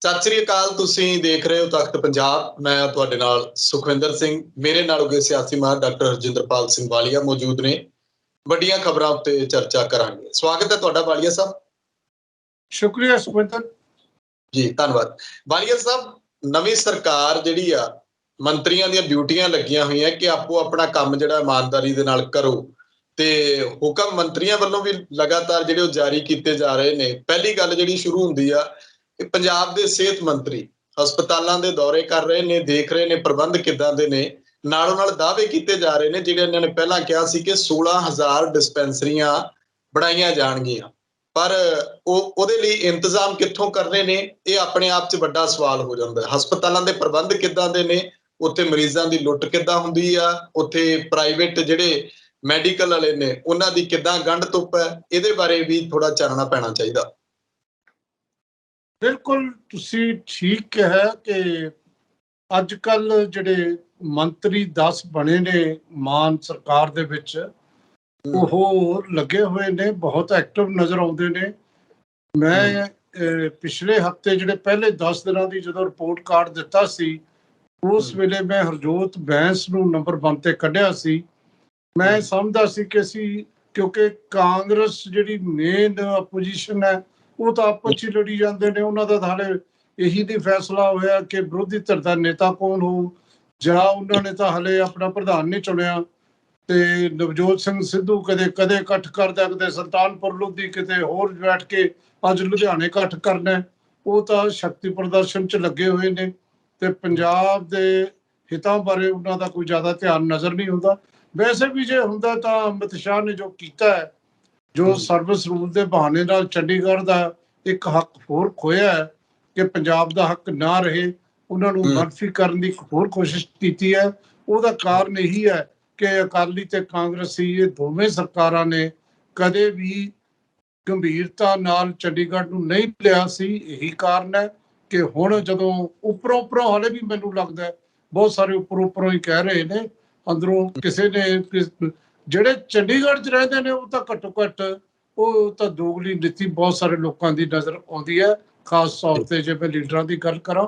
ਸਤਿ ਸ੍ਰੀ ਅਕਾਲ। ਤੁਸੀਂ ਦੇਖ ਰਹੇ ਹੋ ਤਖਤ ਪੰਜਾਬ। ਮੈਂ ਤੁਹਾਡੇ ਨਾਲ ਸੁਖਵਿੰਦਰ ਸਿੰਘ। ਮੇਰੇ ਨਾਲ ਹੋਗੇ ਸਿਆਸੀ ਮਾਹਰ ਡਾਕਟਰ ਹਰਜਿੰਦਰਪਾਲ ਸਿੰਘ ਵਾਲੀਆ ਮੌਜੂਦ ਨੇ। ਵੱਡੀਆਂ ਖਬਰਾਂ ਉੱਤੇ ਚਰਚਾ ਕਰਾਂਗੇ। ਸਵਾਗਤ ਹੈ ਤੁਹਾਡਾ ਵਾਲੀਆ ਸਾਹਿਬ। ਸ਼ੁਕਰੀਆ ਸੁਖਵਿੰਦਰ ਜੀ, ਧੰਨਵਾਦ। ਵਾਲੀਆ ਸਾਹਿਬ, ਨਵੀਂ ਸਰਕਾਰ ਜਿਹੜੀ ਆ, ਮੰਤਰੀਆਂ ਦੀਆਂ ਡਿਊਟੀਆਂ ਲੱਗੀਆਂ ਹੋਈਆਂ ਕਿ ਆਪੋ ਆਪਣਾ ਕੰਮ ਜਿਹੜਾ ਇਮਾਨਦਾਰੀ ਦੇ ਨਾਲ ਕਰੋ ਤੇ ਹੁਕਮ ਮੰਤਰੀਆਂ ਵੱਲੋਂ ਵੀ ਲਗਾਤਾਰ ਜਿਹੜੇ ਉਹ ਜਾਰੀ ਕੀਤੇ ਜਾ ਰਹੇ ਨੇ। ਪਹਿਲੀ ਗੱਲ ਜਿਹੜੀ ਸ਼ੁਰੂ ਹੁੰਦੀ ਆ ਕਿ ਪੰਜਾਬ ਦੇ ਸਿਹਤ ਮੰਤਰੀ ਹਸਪਤਾਲਾਂ ਦੇ ਦੌਰੇ ਕਰ ਰਹੇ ਨੇ, ਦੇਖ ਰਹੇ ਨੇ ਪ੍ਰਬੰਧ ਕਿੱਦਾਂ ਦੇ ਨੇ। ਨਾਲੋਂ ਨਾਲ ਦਾਅਵੇ ਕੀਤੇ ਜਾ ਰਹੇ ਨੇ ਜਿਹੜੇ ਇਹਨਾਂ ਨੇ ਪਹਿਲਾਂ ਕਿਹਾ ਸੀ ਕਿ 16,000 ਡਿਸਪੈਂਸਰੀਆਂ ਬਣਾਈਆਂ ਜਾਣਗੀਆਂ, ਪਰ ਉਹਦੇ ਲਈ ਇੰਤਜ਼ਾਮ ਕਿੱਥੋਂ ਕਰਨੇ ਨੇ, ਇਹ ਆਪਣੇ ਆਪ 'ਚ ਵੱਡਾ ਸਵਾਲ ਹੋ ਜਾਂਦਾ ਹੈ। ਹਸਪਤਾਲਾਂ ਦੇ ਪ੍ਰਬੰਧ ਕਿੱਦਾਂ ਦੇ ਨੇ, ਉੱਥੇ ਮਰੀਜ਼ਾਂ ਦੀ ਲੁੱਟ ਕਿੱਦਾਂ ਹੁੰਦੀ ਆ, ਉੱਥੇ ਪ੍ਰਾਈਵੇਟ ਜਿਹੜੇ ਮੈਡੀਕਲ ਵਾਲੇ ਨੇ ਉਹਨਾਂ ਦੀ ਕਿੱਦਾਂ ਗੰਢ ਧੁੱਪ ਹੈ, ਇਹਦੇ ਬਾਰੇ ਵੀ ਥੋੜਾ ਚਾਨਣਾ ਪੈਣਾ ਚਾਹੀਦਾ। ਬਿਲਕੁਲ ਤੁਸੀਂ ਠੀਕ ਕਿਹਾ ਕਿ ਅੱਜ ਕੱਲ ਜਿਹੜੇ ਮੰਤਰੀ 10 ਬਣੇ ਨੇ ਮਾਨ ਸਰਕਾਰ ਦੇ ਵਿੱਚ, ਉਹ ਲੱਗੇ ਹੋਏ ਨੇ, ਬਹੁਤ ਐਕਟਿਵ ਨਜ਼ਰ ਆਉਂਦੇ ਨੇ। ਮੈਂ ਪਿਛਲੇ ਹਫਤੇ ਜਿਹੜੇ ਪਹਿਲੇ 10 ਦਿਨਾਂ ਦੀ ਜਦੋਂ ਰਿਪੋਰਟ ਕਾਰਡ ਦਿੱਤਾ ਸੀ, ਉਸ ਵੇਲੇ ਮੈਂ ਹਰਜੋਤ ਬੈਂਸ ਨੂੰ ਨੰਬਰ 1 ਤੇ ਕੱਢਿਆ ਸੀ। ਮੈਂ ਸਮਝਦਾ ਸੀ ਕਿ ਅਸੀਂ, ਕਿਉਂਕਿ ਕਾਂਗਰਸ ਜਿਹੜੀ ਮੇਨ ਆਪੋਜੀਸ਼ਨ ਹੈ ਉਹ ਤਾਂ ਆਪਸ 'ਚ ਲੜੀ ਜਾਂਦੇ ਨੇ, ਉਹਨਾਂ ਦਾ ਹਾਲੇ ਇਹੀ ਨਹੀਂ ਫੈਸਲਾ ਹੋਇਆ ਕਿ ਵਿਰੋਧੀ ਧਿਰ ਦਾ ਨੇਤਾ ਕੌਣ ਹੋਊ, ਜਾਂ ਉਹਨਾਂ ਨੇ ਤਾਂ ਹਾਲੇ ਆਪਣਾ ਪ੍ਰਧਾਨ ਨਹੀਂ ਚੁਣਿਆ। ਤੇ ਨਵਜੋਤ ਸਿੰਘ ਸਿੱਧੂ ਕਦੇ ਇਕੱਠ ਕਰਦਾ, ਕਦੇ ਸੁਲਤਾਨਪੁਰ ਲੋਧੀ, ਕਿਤੇ ਹੋਰ ਬੈਠ ਕੇ ਅੱਜ ਲੁਧਿਆਣੇ ਇਕੱਠ ਕਰਨਾ। ਉਹ ਤਾਂ ਸ਼ਕਤੀ ਪ੍ਰਦਰਸ਼ਨ 'ਚ ਲੱਗੇ ਹੋਏ ਨੇ ਤੇ ਪੰਜਾਬ ਦੇ ਹਿੱਤਾਂ ਬਾਰੇ ਉਹਨਾਂ ਦਾ ਕੋਈ ਜ਼ਿਆਦਾ ਧਿਆਨ ਨਜ਼ਰ ਨਹੀਂ ਹੁੰਦਾ। ਵੈਸੇ ਵੀ ਜੇ ਹੁੰਦਾ ਤਾਂ ਅਮਿਤ ਸ਼ਾਹ ਨੇ ਜੋ ਕੀਤਾ ਹੈ, ਜੋ ਸਰਵਿਸ ਰੂਲ ਦੇ ਬਹਾਨੇ ਨਾਲ ਚੰਡੀਗੜ੍ਹ ਦਾ ਇੱਕ ਹੱਕ ਹੋਰ ਖੋਇਆ ਹੈ ਕਿ ਪੰਜਾਬ ਦਾ ਹੱਕ ਨਾ ਰਹੇ, ਉਹਨਾਂ ਨੂੰ ਮਨਫੀ ਕਰਨ ਦੀ ਹੋਰ ਕੋਸ਼ਿਸ਼ ਕੀਤੀ ਹੈ। ਉਹਦਾ ਕਾਰਨ ਇਹੀ ਹੈ ਕਿ ਅਕਾਲੀ ਤੇ ਕਾਂਗਰਸੀ ਇਹ ਦੋਵੇਂ ਸਰਕਾਰਾਂ ਨੇ ਕਦੇ ਵੀ ਗੰਭੀਰਤਾ ਨਾਲ ਚੰਡੀਗੜ੍ਹ ਨੂੰ ਨਹੀਂ ਲਿਆ ਸੀ। ਇਹੀ ਕਾਰਨ ਹੈ ਕਿ ਹੁਣ ਜਦੋਂ ਉੱਪਰੋਂ ਹਾਲੇ ਵੀ ਮੈਨੂੰ ਲੱਗਦਾ ਬਹੁਤ ਸਾਰੇ ਉੱਪਰੋਂ ਹੀ ਕਹਿ ਰਹੇ ਨੇ, ਅੰਦਰੋਂ ਕਿਸੇ ਨੇ, ਜਿਹੜੇ ਚੰਡੀਗੜ੍ਹ 'ਚ ਰਹਿੰਦੇ ਨੇ ਉਹ ਤਾਂ ਘੱਟੋ ਘੱਟ ਉਹ ਤਾਂ ਦੋਗਲੀ ਨੀਤੀ ਬਹੁਤ ਸਾਰੇ ਲੋਕਾਂ ਦੀ ਨਜ਼ਰ ਆਉਂਦੀ ਹੈ, ਖਾਸ ਤੌਰ ਤੇ ਜੇ ਮੈਂ ਲੀਡਰਾਂ ਦੀ ਗੱਲ ਕਰਾਂ।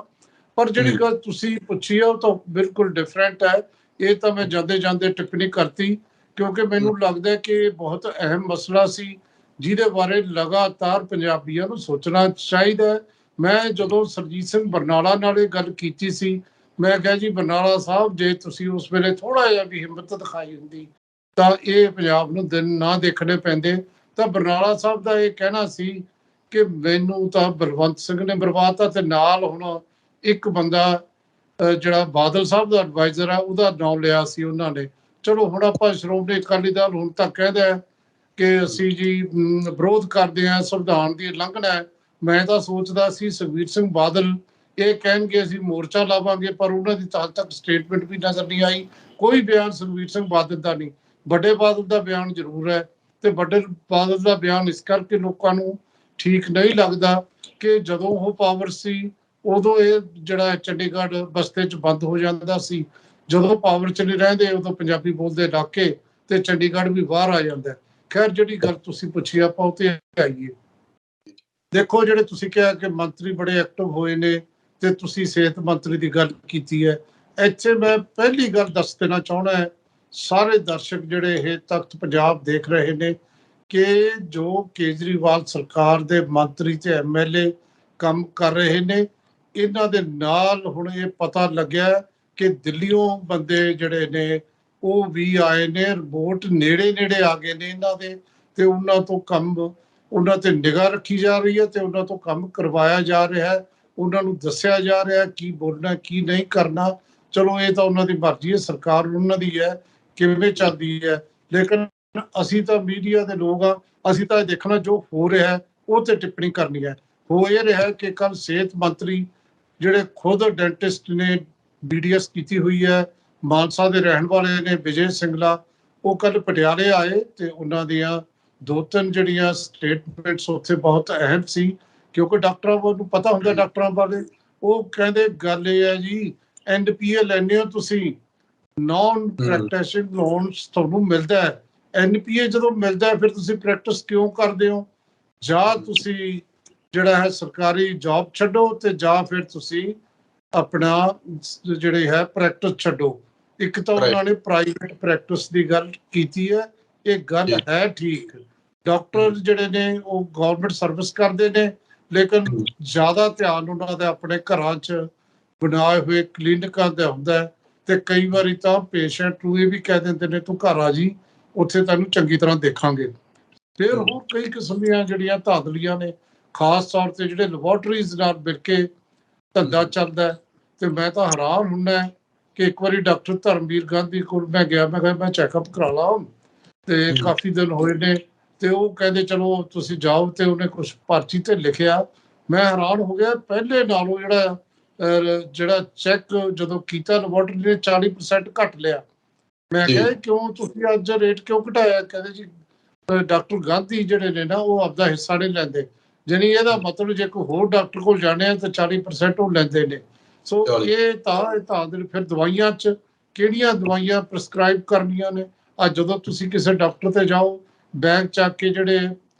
ਪਰ ਜਿਹੜੀ ਗੱਲ ਤੁਸੀਂ ਪੁੱਛੀ ਹੈ ਉਹ ਤਾਂ ਬਿਲਕੁਲ ਡਿਫਰੈਂਟ ਹੈ। ਇਹ ਤਾਂ ਮੈਂ ਜਾਂਦੇ ਟਿੱਪਣੀ ਕਰਤੀ ਕਿਉਂਕਿ ਮੈਨੂੰ ਲੱਗਦਾ ਕਿ ਇਹ ਬਹੁਤ ਅਹਿਮ ਮਸਲਾ ਸੀ ਜਿਹਦੇ ਬਾਰੇ ਲਗਾਤਾਰ ਪੰਜਾਬੀਆਂ ਨੂੰ ਸੋਚਣਾ ਚਾਹੀਦਾ। ਮੈਂ ਜਦੋਂ ਸਰਜੀਤ ਸਿੰਘ ਬਰਨਾਲਾ ਨਾਲ ਇਹ ਗੱਲ ਕੀਤੀ ਸੀ, ਮੈਂ ਕਿਹਾ ਜੀ ਬਰਨਾਲਾ ਸਾਹਿਬ, ਜੇ ਤੁਸੀਂ ਉਸ ਵੇਲੇ ਥੋੜਾ ਜਿਹਾ ਵੀ ਹਿੰਮਤ ਦਿਖਾਈ ਹੁੰਦੀ ਤਾਂ ਇਹ ਪੰਜਾਬ ਨੂੰ ਦਿਨ ਨਾ ਦੇਖਣੇ ਪੈਂਦੇ। ਤਾਂ ਬਰਨਾਲਾ ਸਾਹਿਬ ਦਾ ਇਹ ਕਹਿਣਾ ਸੀ ਕਿ ਮੈਨੂੰ ਤਾਂ ਬਲਵੰਤ ਸਿੰਘ ਨੇ ਬਰਬਾਦਤਾ, ਤੇ ਨਾਲ ਹੁਣ ਇੱਕ ਬੰਦਾ ਜਿਹੜਾ ਬਾਦਲ ਸਾਹਿਬ ਦਾ ਐਡਵਾਈਜ਼ਰ ਆ ਉਹਦਾ ਨਾਮ ਲਿਆ ਸੀ ਉਹਨਾਂ ਨੇ। ਚਲੋ ਹੁਣ ਆਪਾਂ ਸ਼੍ਰੋਮਣੀ ਅਕਾਲੀ ਦਲ ਹੁਣ ਤੱਕ ਕਹਿੰਦਾ ਕਿ ਅਸੀਂ ਜੀ ਵਿਰੋਧ ਕਰਦੇ ਹਾਂ, ਸੰਵਿਧਾਨ ਦੀ ਉਲੰਘਣਾ ਹੈ। ਮੈਂ ਤਾਂ ਸੋਚਦਾ ਸੀ ਸੁਖਬੀਰ ਸਿੰਘ ਬਾਦਲ ਇਹ ਕਹਿਣਗੇ ਅਸੀਂ ਮੋਰਚਾ ਲਾਵਾਂਗੇ, ਪਰ ਉਹਨਾਂ ਦੀ ਹਾਲ ਤੱਕ ਸਟੇਟਮੈਂਟ ਵੀ ਨਜ਼ਰ ਨਹੀਂ ਆਈ। ਕੋਈ ਬਿਆਨ ਸੁਖਬੀਰ ਸਿੰਘ ਬਾਦਲ ਦਾ ਨਹੀਂ। ਵੱਡੇ ਬਾਦਲ ਦਾ ਬਿਆਨ ਜ਼ਰੂਰ ਹੈ, ਤੇ ਵੱਡੇ ਬਾਦਲ ਦਾ ਬਿਆਨ ਇਸ ਕਰਕੇ ਲੋਕਾਂ ਨੂੰ ਠੀਕ ਨਹੀਂ ਲੱਗਦਾ ਕਿ ਜਦੋਂ ਉਹ ਪਾਵਰ ਸੀ ਉਦੋਂ ਇਹ ਜਿਹੜਾ ਚੰਡੀਗੜ੍ਹ ਬਸਤੇ 'ਚ ਬੰਦ ਹੋ ਜਾਂਦਾ ਸੀ, ਜਦੋਂ ਪਾਵਰ 'ਚ ਨਹੀਂ ਰਹਿੰਦੇ ਉਦੋਂ ਪੰਜਾਬੀ ਬੋਲਦੇ ਇਲਾਕੇ ਤੇ ਚੰਡੀਗੜ੍ਹ ਵੀ ਬਾਹਰ ਆ ਜਾਂਦਾ। ਖੈਰ, ਜਿਹੜੀ ਗੱਲ ਤੁਸੀਂ ਪੁੱਛੀ ਆਪਾਂ ਉਹ ਤੇ ਆਈਏ। ਦੇਖੋ, ਜਿਹੜੇ ਤੁਸੀਂ ਕਿਹਾ ਕਿ ਮੰਤਰੀ ਬੜੇ ਐਕਟਿਵ ਹੋਏ ਨੇ ਤੇ ਤੁਸੀਂ ਸਿਹਤ ਮੰਤਰੀ ਦੀ ਗੱਲ ਕੀਤੀ ਹੈ, ਇੱਥੇ ਮੈਂ ਪਹਿਲੀ ਗੱਲ ਦੱਸ ਦੇਣਾ ਚਾਹੁੰਦਾ ਹੈ ਸਾਰੇ ਦਰਸ਼ਕ ਜਿਹੜੇ ਇਹ ਤਖਤ ਪੰਜਾਬ ਦੇਖ ਰਹੇ ਨੇ ਕਿ ਜੋ ਕੇਜਰੀਵਾਲ ਸਰਕਾਰ ਦੇ ਮੰਤਰੀ ਤੇ MLA ਕੰਮ ਕਰ ਰਹੇ ਨੇ, ਇਹਨਾਂ ਦੇ ਨਾਲ ਹੁਣ ਇਹ ਪਤਾ ਲੱਗਿਆ ਕਿ ਦਿੱਲੀੋਂ ਬੰਦੇ ਜਿਹੜੇ ਨੇ ਉਹ ਵੀ ਆਏ ਨੇ। ਰਿਪੋਰਟ ਨੇੜੇ ਆ ਗਏ ਨੇ ਇਹਨਾਂ ਦੇ, ਤੇ ਉਹਨਾਂ ਤੋਂ ਕੰਮ, ਉਹਨਾਂ ਤੇ ਨਿਗਾਹ ਰੱਖੀ ਜਾ ਰਹੀ ਹੈ ਤੇ ਉਹਨਾਂ ਤੋਂ ਕੰਮ ਕਰਵਾਇਆ ਜਾ ਰਿਹਾ ਹੈ। ਉਹਨਾਂ ਨੂੰ ਦੱਸਿਆ ਜਾ ਰਿਹਾ ਕੀ ਬੋਲਣਾ ਕੀ ਨਹੀਂ ਕਰਨਾ। ਚਲੋ ਇਹ ਤਾਂ ਉਹਨਾਂ ਦੀ ਮਰਜ਼ੀ ਹੈ, ਸਰਕਾਰ ਉਹਨਾਂ ਦੀ ਹੈ ਕਿਵੇਂ ਚੱਲਦੀ ਹੈ, ਲੇਕਿਨ ਅਸੀਂ ਤਾਂ ਮੀਡੀਆ ਦੇ ਲੋਕ ਆ, ਅਸੀਂ ਤਾਂ ਦੇਖਣਾ ਜੋ ਹੋ ਰਿਹਾ ਉਹ ਤੇ ਟਿੱਪਣੀ ਕਰਨੀ ਹੈ। ਹੋ ਇਹ ਰਿਹਾ ਕਿ ਕੱਲ ਸਿਹਤ ਮੰਤਰੀ ਜਿਹੜੇ ਖੁਦ ਡੈਂਟਿਸਟ ਨੇ, BDS ਕੀਤੀ ਹੋਈ ਹੈ, ਮਾਨਸਾ ਦੇ ਰਹਿਣ ਵਾਲੇ ਨੇ, ਵਿਜੇ ਸਿੰਗਲਾ, ਉਹ ਕੱਲ ਪਟਿਆਲੇ ਆਏ ਤੇ ਉਹਨਾਂ ਦੀਆਂ 2-3 ਜਿਹੜੀਆਂ ਸਟੇਟਮੈਂਟਸ ਉੱਥੇ ਬਹੁਤ ਅਹਿਮ ਸੀ ਕਿਉਂਕਿ ਡਾਕਟਰਾਂ ਨੂੰ ਪਤਾ ਹੁੰਦਾ ਡਾਕਟਰਾਂ ਬਾਰੇ। ਉਹ ਕਹਿੰਦੇ ਗੱਲ ਇਹ ਹੈ ਜੀ, NPA ਲੈਂਦੇ ਹੋ ਤੁਸੀਂ, ਨੌਨ ਪ੍ਰੈਕਟਿਸਿੰਗ ਲੋਨਸ ਤੁਹਾਨੂੰ ਮਿਲਦਾ ਹੈ। NPA ਜਦੋਂ ਮਿਲਦਾ ਫਿਰ ਤੁਸੀਂ ਪ੍ਰੈਕਟਿਸ ਕਿਉਂ ਕਰਦੇ ਹੋ? ਜਾਂ ਤੁਸੀਂ ਜਿਹੜਾ ਹੈ ਸਰਕਾਰੀ ਜੌਬ ਛੱਡੋ ਤੇ ਜਾਂ ਫਿਰ ਤੁਸੀਂ ਆਪਣਾ ਜਿਹੜੇ ਹੈ ਪ੍ਰੈਕਟਿਸ ਛੱਡੋ। ਇੱਕ ਤਾਂ ਰਾਈਟ ਉਹਨਾਂ ਨੇ ਪ੍ਰਾਈਵੇਟ ਪ੍ਰੈਕਟਿਸ ਦੀ ਗੱਲ ਕੀਤੀ ਹੈ, ਇਹ ਗੱਲ ਜੀ ਹੈ ਠੀਕ। ਡਾਕਟਰ ਜਿਹੜੇ ਨੇ ਉਹ ਗਵਰਨਮੈਂਟ ਸਰਵਿਸ ਕਰਦੇ ਨੇ, ਲੇਕਿਨ ਜ਼ਿਆਦਾ ਧਿਆਨ ਉਹਨਾਂ ਦਾ ਆਪਣੇ ਘਰਾਂ 'ਚ ਬਣਾਏ ਹੋਏ ਕਲੀਨਿਕਾਂ ਦਾ ਹੁੰਦਾ ਹੈ। ਤੇ ਕਈ ਵਾਰੀ ਤਾਂ ਪੇਸ਼ੈਂਟ ਨੂੰ ਇਹ ਵੀ ਕਹਿ ਦਿੰਦੇ ਨੇ ਤੂੰ ਘਰ ਆ ਜੀ, ਉੱਥੇ ਤੈਨੂੰ ਚੰਗੀ ਤਰ੍ਹਾਂ ਦੇਖਾਂਗੇ। ਫਿਰ ਹੋਰ ਕਈ ਕਿਸਮ ਦੀਆਂ ਜਿਹੜੀਆਂ ਧਾਂਦਲੀਆਂ ਨੇ, ਖਾਸ ਤੌਰ ਤੇ ਜਿਹੜੇ ਲੈਬੋਰਟਰੀਜ਼ ਨਾਲ ਮਿਲ ਕੇ ਧੰਦਾ ਚੱਲਦਾ ਹੈ। ਤੇ ਮੈਂ ਤਾਂ ਹੈਰਾਨ ਹੁੰਦਾ ਕਿ ਇੱਕ ਵਾਰੀ ਡਾਕਟਰ ਧਰਮਵੀਰ ਗਾਂਧੀ ਕੋਲ ਮੈਂ ਗਿਆ, ਮੈਂ ਕਿਹਾ ਮੈਂ ਚੈੱਕਅਪ ਕਰਾ ਲਾ, ਤੇ ਕਾਫੀ ਦਿਨ ਹੋਏ ਨੇ। ਤੇ ਉਹ ਕਹਿੰਦੇ ਚਲੋ ਤੁਸੀਂ ਜਾਓ, ਤੇ ਉਹਨੇ ਕੁਝ ਪਰਚੀ ਤੇ ਲਿਖਿਆ। ਮੈਂ ਹੈਰਾਨ ਹੋ ਗਿਆ, ਪਹਿਲੇ ਨਾਲੋਂ ਜਿਹੜਾ ਚੈੱਕ ਜਦੋਂ ਕੀਤਾ ਲੈਬੋਰਟਰੀ ਨੇ 40% ਘੱਟ ਲਿਆ। ਮੈਂ ਜੀ ਕਿਹਾ ਕਿਉਂ ਤੁਸੀਂ ਅੱਜ ਰੇਟ ਕਿਉਂ ਘਟਾਇਆ? ਕਹਿੰਦੇ ਜੀ ਡਾਕਟਰ ਗਾਂਧੀ ਜਿਹੜੇ ਨੇ ਨਾ ਉਹ ਆਪਦਾ ਹਿੱਸਾ ਨਹੀਂ ਲੈਂਦੇ। ਜਾਣੀ ਇਹਦਾ ਮਤਲਬ ਜੇ ਕੋਈ ਹੋਰ ਡਾਕਟਰ ਕੋਲ ਜਾਣੇ ਆ ਤਾਂ 40% ਉਹ ਲੈਂਦੇ ਨੇ। ਸੋ ਇਹ ਤਾਂ ਫਿਰ ਦਵਾਈਆਂ ਚ ਕਿਹੜੀਆਂ ਦਵਾਈਆਂ ਪ੍ਰਸਕ੍ਰਾਈਬ ਕਰਨੀਆਂ ਨੇ। ਅੱਜ ਜਦੋਂ ਤੁਸੀਂ ਕਿਸੇ ਡਾਕਟਰ ਤੇ ਜਾਓ, ਬੈਂਕ ਚੱਕ ਕੇ ਜਿਹੜੇ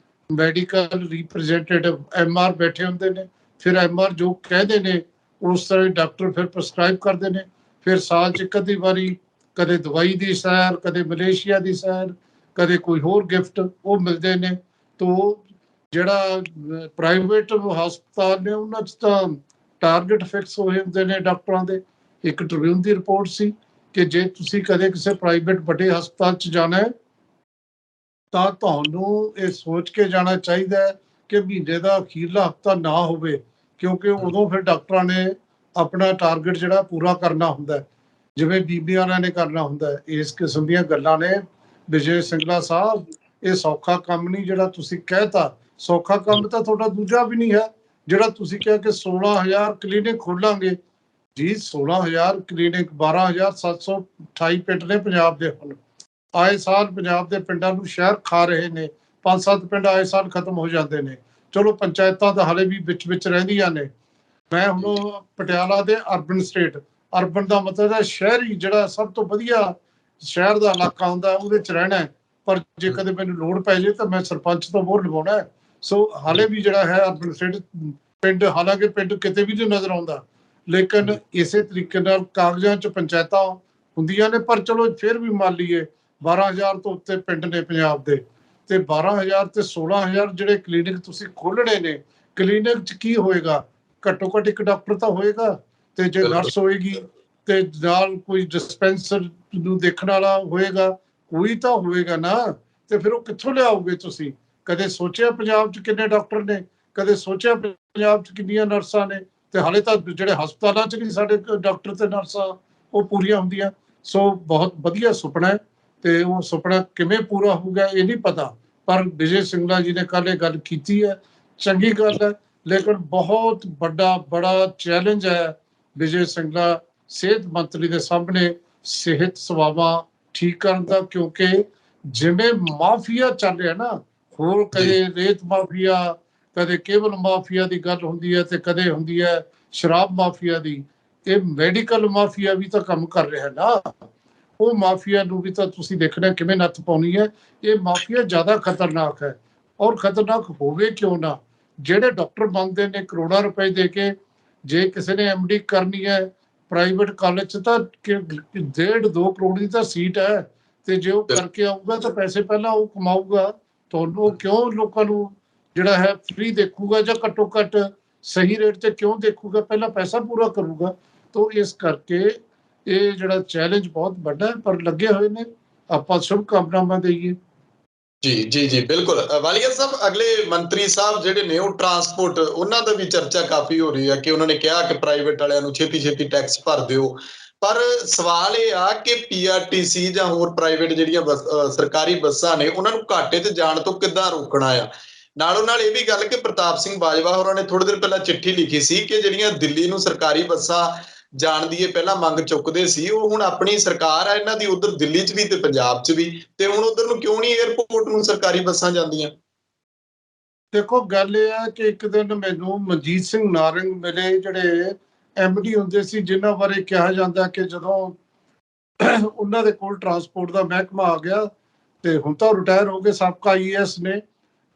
ਮੈਡੀਕਲ ਰਿਪਰੈਜ਼ੈਂਟੇਟਿਵ MR ਬੈਠੇ ਹੁੰਦੇ ਨੇ, ਫਿਰ MR ਜੋ ਕਹਿੰਦੇ ਨੇ ਉਸ ਤਰ੍ਹਾਂ ਡਾਕਟਰ ਫਿਰ ਪ੍ਰਸਕ੍ਰਾਈਬ ਕਰਦੇ ਨੇ। ਫਿਰ ਸਾਲ 'ਚ ਇੱਕ ਅੱਧੀ ਵਾਰੀ ਕਦੇ ਦਵਾਈ ਦੀ ਸੈਰ, ਕਦੇ ਮਲੇਸ਼ੀਆ ਦੀ ਸੈਰ, ਕਦੇ ਕੋਈ ਹੋਰ ਗਿਫਟ ਉਹ ਮਿਲਦੇ ਨੇ। ਤੋ ਜਿਹੜਾ ਪ੍ਰਾਈਵੇਟ ਹਸਪਤਾਲ ਨੇ ਉਹਨਾਂ 'ਚ ਤਾਂ ਟਾਰਗੇਟ ਫਿਕਸ ਹੋਏ ਹੁੰਦੇ ਨੇ ਡਾਕਟਰਾਂ ਦੇ। ਇੱਕ ਟ੍ਰਿਬਿਊਨ ਦੀ ਰਿਪੋਰਟ ਸੀ ਕਿ ਜੇ ਤੁਸੀਂ ਕਦੇ ਕਿਸੇ ਪ੍ਰਾਈਵੇਟ ਵੱਡੇ ਹਸਪਤਾਲ 'ਚ ਜਾਣਾ ਹੈ ਤਾਂ ਤੁਹਾਨੂੰ ਇਹ ਸੋਚ ਕੇ ਜਾਣਾ ਚਾਹੀਦਾ ਹੈ ਕਿ ਮਹੀਨੇ ਦਾ ਅਖੀਰਲਾ ਹਫਤਾ ਨਾ ਹੋਵੇ, ਕਿਉਂਕਿ ਉਦੋਂ ਫਿਰ ਡਾਕਟਰਾਂ ਨੇ ਆਪਣਾ ਟਾਰਗੇਟ ਜਿਹੜਾ ਪੂਰਾ ਕਰਨਾ ਹੁੰਦਾ ਹੈ, ਜਿਵੇਂ ਬੀਬੀਆਂ ਨੇ ਕਰਨਾ ਹੁੰਦਾ ਹੈ। ਇਸ ਕਿਸਮ ਦੀਆਂ ਗੱਲਾਂ ਨੇ। ਵਿਜੇ ਸਿੰਗਲਾ ਸਾਹਿਬ, ਇਹ ਸੌਖਾ ਕੰਮ ਨਹੀਂ ਜਿਹੜਾ ਤੁਸੀਂ ਕਹਿਤਾ। ਸੌਖਾ ਕੰਮ ਤਾਂ ਤੁਹਾਡਾ ਦੂਜਾ ਵੀ ਨਹੀਂ ਹੈ ਜਿਹੜਾ ਤੁਸੀਂ ਕਿਹਾ ਕਿ 16,000 ਕਲੀਨਿਕ ਖੋਲਾਂਗੇ। ਜੀ 16,000 ਕਲੀਨਿਕ, 12,728 ਪਿੰਡ ਨੇ ਪੰਜਾਬ ਦੇ। ਹੁਣ ਆਏ ਸਾਲ ਪੰਜਾਬ ਦੇ ਪਿੰਡਾਂ ਨੂੰ ਸ਼ਹਿਰ ਖਾ ਰਹੇ ਨੇ। 5-7 ਪਿੰਡ ਆਏ ਸਾਲ ਖਤਮ ਹੋ ਜਾਂਦੇ ਨੇ। ਚਲੋ ਪੰਚਾਇਤਾਂ ਤਾਂ ਹਾਲੇ ਵੀ ਵਿੱਚ ਰਹਿੰਦੀਆਂ ਨੇ। ਮੈਂ ਹੁਣ ਪਟਿਆਲਾ ਦੇ ਅਰਬਨ ਸਟੇਟ, ਅਰਬਨ ਦਾ ਮਤਲਬ ਹੈ ਸ਼ਹਿਰੀ, ਜਿਹੜਾ ਸਭ ਤੋਂ ਵਧੀਆ ਸ਼ਹਿਰ ਦਾ ਇਲਾਕਾ ਹੁੰਦਾ ਉਹਦੇ 'ਚ ਰਹਿਣਾ ਹੈ। ਪਰ ਜੇ ਕਦੇ ਮੈਨੂੰ ਲੋੜ ਪੈ ਜੇ ਤਾਂ ਮੈਂ ਸਰਪੰਚ ਤੋਂ ਮੋਹਰ ਲਵਾਉਣਾ ਹੈ। ਸੋ ਹਾਲੇ ਵੀ ਜਿਹੜਾ ਹੈ ਅਰਬਨ ਸਟੇਟ ਪਿੰਡ, ਹਾਲਾਂਕਿ ਪਿੰਡ ਕਿਤੇ ਵੀ ਨਹੀਂ ਨਜ਼ਰ ਆਉਂਦਾ, ਲੇਕਿਨ ਇਸੇ ਤਰੀਕੇ ਨਾਲ ਕਾਗਜ਼ਾਂ 'ਚ ਪੰਚਾਇਤਾਂ ਹੁੰਦੀਆਂ ਨੇ। ਪਰ ਚਲੋ ਫਿਰ ਵੀ ਮੰਨ ਲਈਏ 12,000 ਤੋਂ ਉੱਤੇ ਪਿੰਡ ਨੇ ਪੰਜਾਬ ਦੇ, ਤੇ 12,000 ਤੇ 16,000 ਜਿਹੜੇ ਕਲੀਨਿਕ ਤੁਸੀਂ ਖੋਲਣੇ ਨੇ। ਕਲੀਨਿਕ 'ਚ ਕੀ ਹੋਏਗਾ? ਘੱਟੋ ਘੱਟ ਇੱਕ ਡਾਕਟਰ ਤਾਂ ਹੋਏਗਾ, ਤੇ ਜੇ ਨਰਸ ਹੋਏਗੀ ਤੇ ਨਾਲ ਕੋਈ ਡਿਸਪੈਂਸਰ ਨੂੰ ਦੇਖਣ ਵਾਲਾ ਹੋਏਗਾ, ਕੋਈ ਤਾਂ ਹੋਏਗਾ ਨਾ। ਤੇ ਫਿਰ ਉਹ ਕਿੱਥੋਂ ਲਿਆਓਗੇ ਤੁਸੀਂ? ਕਦੇ ਸੋਚਿਆ ਪੰਜਾਬ 'ਚ ਕਿੰਨੇ ਡਾਕਟਰ ਨੇ? ਕਦੇ ਸੋਚਿਆ ਪੰਜਾਬ 'ਚ ਕਿੰਨੀਆਂ ਨਰਸਾਂ ਨੇ? ਤੇ ਹਾਲੇ ਤਾਂ ਜਿਹੜੇ ਹਸਪਤਾਲਾਂ 'ਚ ਨਹੀਂ ਸਾਡੇ ਡਾਕਟਰ ਤੇ ਨਰਸਾਂ ਉਹ ਪੂਰੀਆਂ ਹੁੰਦੀਆਂ। ਸੋ ਬਹੁਤ ਵਧੀਆ ਸੁਪਨਾ ਹੈ, ਤੇ ਉਹ ਸੁਪਨਾ ਕਿਵੇਂ ਪੂਰਾ ਹੋਊਗਾ ਇਹ ਨਹੀਂ ਪਤਾ। ਪਰ ਵਿਜੇ ਸਿੰਗਲਾ ਜੀ ਨੇ ਕੱਲ੍ਹ ਇਹ ਗੱਲ ਕੀਤੀ ਹੈ, ਚੰਗੀ ਗੱਲ ਹੈ। ਲੇਕਿਨ ਬਹੁਤ ਬੜਾ ਚੈਲੰਜ ਹੈ ਵਿਜੇ ਸਿੰਗਲਾ ਸਿਹਤ ਮੰਤਰੀ ਦੇ ਸਾਹਮਣੇ ਸਿਹਤ ਸੇਵਾਵਾਂ ਠੀਕ ਕਰਨ ਦਾ, ਕਿਉਂਕਿ ਜਿਵੇਂ ਮਾਫੀਆ ਚੱਲ ਰਿਹਾ ਨਾ, ਹੋਰ ਕਦੇ ਰੇਤ ਮਾਫੀਆ, ਕਦੇ ਕੇਬਲ ਮਾਫੀਆ ਦੀ ਗੱਲ ਹੁੰਦੀ ਹੈ, ਤੇ ਕਦੇ ਹੁੰਦੀ ਹੈ ਸ਼ਰਾਬ ਮਾਫੀਆ ਦੀ। ਇਹ ਮੈਡੀਕਲ ਮਾਫੀਆ ਵੀ ਤਾਂ ਕੰਮ ਕਰ ਰਿਹਾ ਨਾ। ਉਹ ਮਾਫੀਆ ਨੂੰ ਵੀ ਤਾਂ ਤੁਸੀਂ ਦੇਖਣਾ ਕਿਵੇਂ ਨੱਥ ਪਾਉਣੀ ਹੈ। ਇਹ ਮਾਫੀਆ ਜ਼ਿਆਦਾ ਖਤਰਨਾਕ ਹੈ, ਔਰ ਖਤਰਨਾਕ ਹੋਵੇ ਕਿਉਂ ਨਾ। ਜਿਹੜੇ ਡਾਕਟਰ ਬਣਦੇ ਨੇ ਕਰੋੜਾਂ ਰੁਪਏ ਦੇ ਕੇ, ਜੇ ਕਿਸੇ ਨੇ MD ਕਰਨੀ ਹੈ ਪ੍ਰਾਈਵੇਟ ਕਾਲਜ 'ਚ ਤਾਂ 1.5-2 ਕਰੋੜ ਦੀ ਤਾਂ ਸੀਟ ਹੈ। ਤੇ ਜੇ ਉਹ ਕਰਕੇ ਆਊਗਾ ਤਾਂ ਪੈਸੇ ਪਹਿਲਾਂ ਉਹ ਕਮਾਊਗਾ। ਤੁਹਾਨੂੰ ਕਿਉਂ ਲੋਕਾਂ ਨੂੰ ਜਿਹੜਾ ਹੈ ਫ੍ਰੀ ਦੇਖੂਗਾ, ਜਾਂ ਘੱਟੋ ਘੱਟ ਸਹੀ ਰੇਟ ਤੇ ਕਿਉਂ ਦੇਖੂਗਾ? ਪਹਿਲਾਂ ਪੈਸਾ ਪੂਰਾ ਕਰੂਗਾ। ਤਾਂ ਇਸ ਕਰਕੇ ਇਹ ਜਿਹੜਾ ਚੈਲੰਜ ਬਹੁਤ ਵੱਡਾ ਹੈ, ਪਰ ਲੱਗੇ ਹੋਏ ਨੇ। ਆਪਾਂ ਸ਼ੁਭ ਕਾਮਨਾਵਾਂ ਦੇਈਏ। ਜੀ ਜੀ ਜੀ ਬਿਲਕੁਲ। ਵਾਲੀਆ ਸਾਹਿਬ, ਅਗਲੇ ਮੰਤਰੀ ਸਾਹਿਬ ਜਿਹੜੇ ਨੇ ਉਹ ਟਰਾਂਸਪੋਰਟ, ਉਹਨਾਂ ਦਾ ਵੀ ਚਰਚਾ ਕਾਫੀ ਹੋ ਰਹੀ ਹੈ ਕਿ ਉਹਨਾਂ ਨੇ ਕਿਹਾ ਕਿ ਪ੍ਰਾਈਵੇਟ ਵਾਲਿਆਂ ਨੂੰ ਛੇਤੀ ਟੈਕਸ ਭਰ ਦਿਓ। ਪਰ ਸਵਾਲ ਇਹ ਆ ਕਿ PRTC ਜਾਂ ਹੋਰ ਪ੍ਰਾਈਵੇਟ ਜਿਹੜੀਆਂ ਸਰਕਾਰੀ ਬੱਸਾਂ ਨੇ ਉਹਨਾਂ ਨੂੰ ਘਾਟੇ 'ਚ ਜਾਣ ਤੋਂ ਕਿੱਦਾਂ ਰੋਕਣਾ ਆ। ਨਾਲੋਂ ਨਾਲ ਇਹ ਵੀ ਗੱਲ ਕਿ ਪ੍ਰਤਾਪ ਸਿੰਘ ਬਾਜਵਾ ਹੋਰਾਂ ਨੇ ਥੋੜੇ ਦਿਨ ਪਹਿਲਾਂ ਚਿੱਠੀ ਲਿਖੀ ਸੀ ਕਿ ਜਿਹੜੀਆਂ ਦਿੱਲੀ ਨੂੰ ਸਰਕਾਰੀ ਬੱਸਾਂ ਜਾਣ ਦੀ ਇਹ ਪਹਿਲਾਂ ਮੰਗ ਚੁੱਕਦੇ ਸੀ, ਉਹ ਹੁਣ ਆਪਣੀ ਸਰਕਾਰ ਆ ਇਹਨਾਂ ਦੀ, ਉਧਰ ਦਿੱਲੀ 'ਚ ਵੀ ਤੇ ਪੰਜਾਬ 'ਚ ਵੀ, ਤੇ ਹੁਣ ਉਧਰ ਨੂੰ ਕਿਉਂ ਨਹੀਂ 에ਅਰਪੋਰਟ ਨੂੰ ਸਰਕਾਰੀ ਬੱਸਾਂ ਜਾਂਦੀਆਂ? ਦੇਖੋ ਗੱਲ ਇਹ ਹੈ ਕਿ ਇੱਕ ਦਿਨ ਮੈਨੂੰ ਮਨਜੀਤ ਸਿੰਘ ਨਾਰੰਗ ਮਿਲੇ, ਜਿਹੜੇ MD ਹੁੰਦੇ ਸੀ, ਜਿਨ੍ਹਾਂ ਬਾਰੇ ਕਿਹਾ ਜਾਂਦਾ ਕਿ ਜਦੋਂ ਉਹਨਾਂ ਦੇ ਕੋਲ ਟਰਾਂਸਪੋਰਟ ਦਾ ਮਹਿਕਮਾ ਆ ਗਿਆ, ਤੇ ਹੁਣ ਤਾਂ ਰਿਟਾਇਰ ਹੋ ਗਏ, ਸਾਬਕਾ IAS ਨੇ।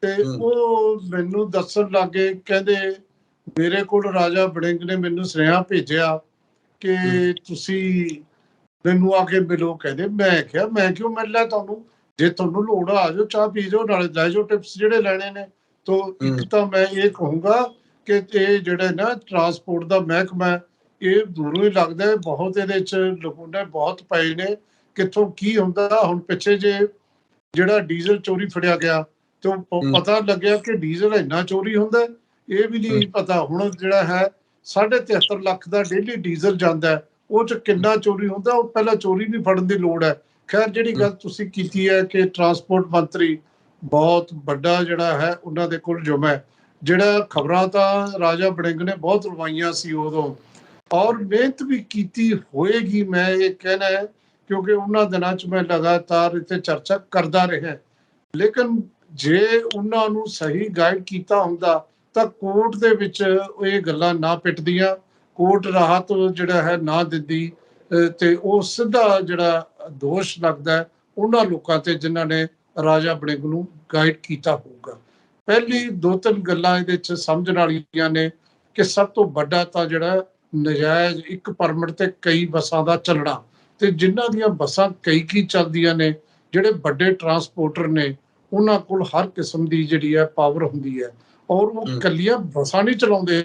ਤੇ ਉਹ ਮੈਨੂੰ ਦੱਸਣ ਲੱਗੇ, ਕਹਿੰਦੇ ਮੇਰੇ ਕੋਲ ਰਾਜਾ ਵੜਿੰਗ ਨੇ ਮੈਨੂੰ ਸੁਨੇਹਾ ਭੇਜਿਆ ਕਿ ਤੁਸੀਂ ਮੈਨੂੰ ਆ ਕੇ ਮਿਲੋ। ਕਹਿੰਦੇ ਮੈਂ ਕਿਹਾ ਮੈਂ ਕਿਉਂ ਮਿਲਣਾ ਤੁਹਾਨੂੰ, ਜੇ ਤੁਹਾਨੂੰ ਲੋੜ ਆ ਜਾਓ, ਚਾਹ ਪੀ ਜਾਓ, ਨਾਲੇ ਲੈ ਜਾਓ ਟਿਪਸ ਜਿਹੜੇ ਲੈਣੇ ਨੇ। ਤੋਂ ਇੱਕ ਤਾਂ ਮੈਂ ਇਹ ਕਹੂੰਗਾ ਕਿ ਇਹ ਜਿਹੜਾ ਨਾ ਟਰਾਂਸਪੋਰਟ ਦਾ ਮਹਿਕਮਾ, ਇਹ ਦੂਰੋਂ ਹੀ ਲੱਗਦਾ ਹੈ ਬਹੁਤ, ਇਹਦੇ 'ਚ ਲਕੂਨੇ ਬਹੁਤ ਪਏ ਨੇ। ਕਿੱਥੋਂ ਕੀ ਹੁੰਦਾ, ਹੁਣ ਪਿੱਛੇ ਜੇ ਜਿਹੜਾ ਡੀਜ਼ਲ ਚੋਰੀ ਫੜਿਆ ਗਿਆ ਤੇ ਪਤਾ ਲੱਗਿਆ ਕਿ ਡੀਜ਼ਲ ਇੰਨਾ ਚੋਰੀ ਹੁੰਦਾ, ਇਹ ਵੀ ਨਹੀਂ ਪਤਾ। ਹੁਣ ਜਿਹੜਾ ਹੈ 73.5 ਲੱਖ ਦਾ ਡੇਲੀ ਡੀਜ਼ਲ ਜਾਂਦਾ ਹੈ, ਉਹ 'ਚ ਕਿੰਨਾ ਚੋਰੀ ਹੁੰਦਾ, ਉਹ ਪਹਿਲਾਂ ਚੋਰੀ ਵੀ ਫੜਨ ਦੀ ਲੋੜ ਹੈ। ਖੈਰ, ਜਿਹੜੀ ਗੱਲ ਤੁਸੀਂ ਕੀਤੀ ਹੈ ਕਿ ਟਰਾਂਸਪੋਰਟ ਮੰਤਰੀ ਬਹੁਤ ਵੱਡਾ ਜਿਹੜਾ ਹੈ ਉਹਨਾਂ ਦੇ ਕੋਲ ਜੁਮਾ ਹੈ। ਜਿਹੜਾ ਖਬਰਾਂ ਤਾਂ ਰਾਜਾ ਵੜਿੰਗ ਨੇ ਬਹੁਤ ਲਵਾਈਆਂ ਸੀ ਉਦੋਂ, ਔਰ ਮਿਹਨਤ ਵੀ ਕੀਤੀ ਹੋਏਗੀ, ਮੈਂ ਇਹ ਕਹਿਣਾ ਹੈ, ਕਿਉਂਕਿ ਉਹਨਾਂ ਦਿਨਾਂ 'ਚ ਮੈਂ ਲਗਾਤਾਰ ਇੱਥੇ ਚਰਚਾ ਕਰਦਾ ਰਿਹਾ। ਲੇਕਿਨ ਜੇ ਉਹਨਾਂ ਨੂੰ ਸਹੀ ਗਾਈਡ ਕੀਤਾ ਹੁੰਦਾ ਤਾਂ ਕੋਰਟ ਦੇ ਵਿੱਚ ਇਹ ਗੱਲਾਂ ਨਾ ਪਿੱਟਦੀਆਂ, ਕੋਰਟ ਰਾਹਤ ਜਿਹੜਾ ਹੈ ਨਾ ਦਿੰਦੀ, ਤੇ ਉਹ ਸਿੱਧਾ ਜਿਹੜਾ ਦੋਸ਼ ਲੱਗਦਾ ਉਹਨਾਂ ਲੋਕਾਂ ਤੇ ਜਿਨ੍ਹਾਂ ਨੇ ਰਾਜਾ ਵੜਿੰਗ ਨੂੰ ਗਾਈਡ ਕੀਤਾ ਹੋਊਗਾ। ਪਹਿਲੀ 2-3 ਗੱਲਾਂ ਇਹਦੇ 'ਚ ਸਮਝਣ ਵਾਲੀਆਂ ਨੇ ਕਿ ਸਭ ਤੋਂ ਵੱਡਾ ਤਾਂ ਜਿਹੜਾ ਨਜਾਇਜ਼ ਇੱਕ ਪਰਮਿਟ ਤੇ ਕਈ ਬੱਸਾਂ ਦਾ ਚੱਲਣਾ, ਤੇ ਜਿਨ੍ਹਾਂ ਦੀਆਂ ਬੱਸਾਂ ਕਈ ਕੀ ਚੱਲਦੀਆਂ ਨੇ, ਜਿਹੜੇ ਵੱਡੇ ਟਰਾਂਸਪੋਰਟਰ ਨੇ ਉਹਨਾਂ ਕੋਲ ਹਰ ਕਿਸਮ ਦੀ ਜਿਹੜੀ ਹੈ ਪਾਵਰ ਹੁੰਦੀ ਹੈ, ਔਰ ਉਹ ਇਕੱਲੀਆਂ ਬੱਸਾਂ ਨਹੀਂ ਚਲਾਉਂਦੇ,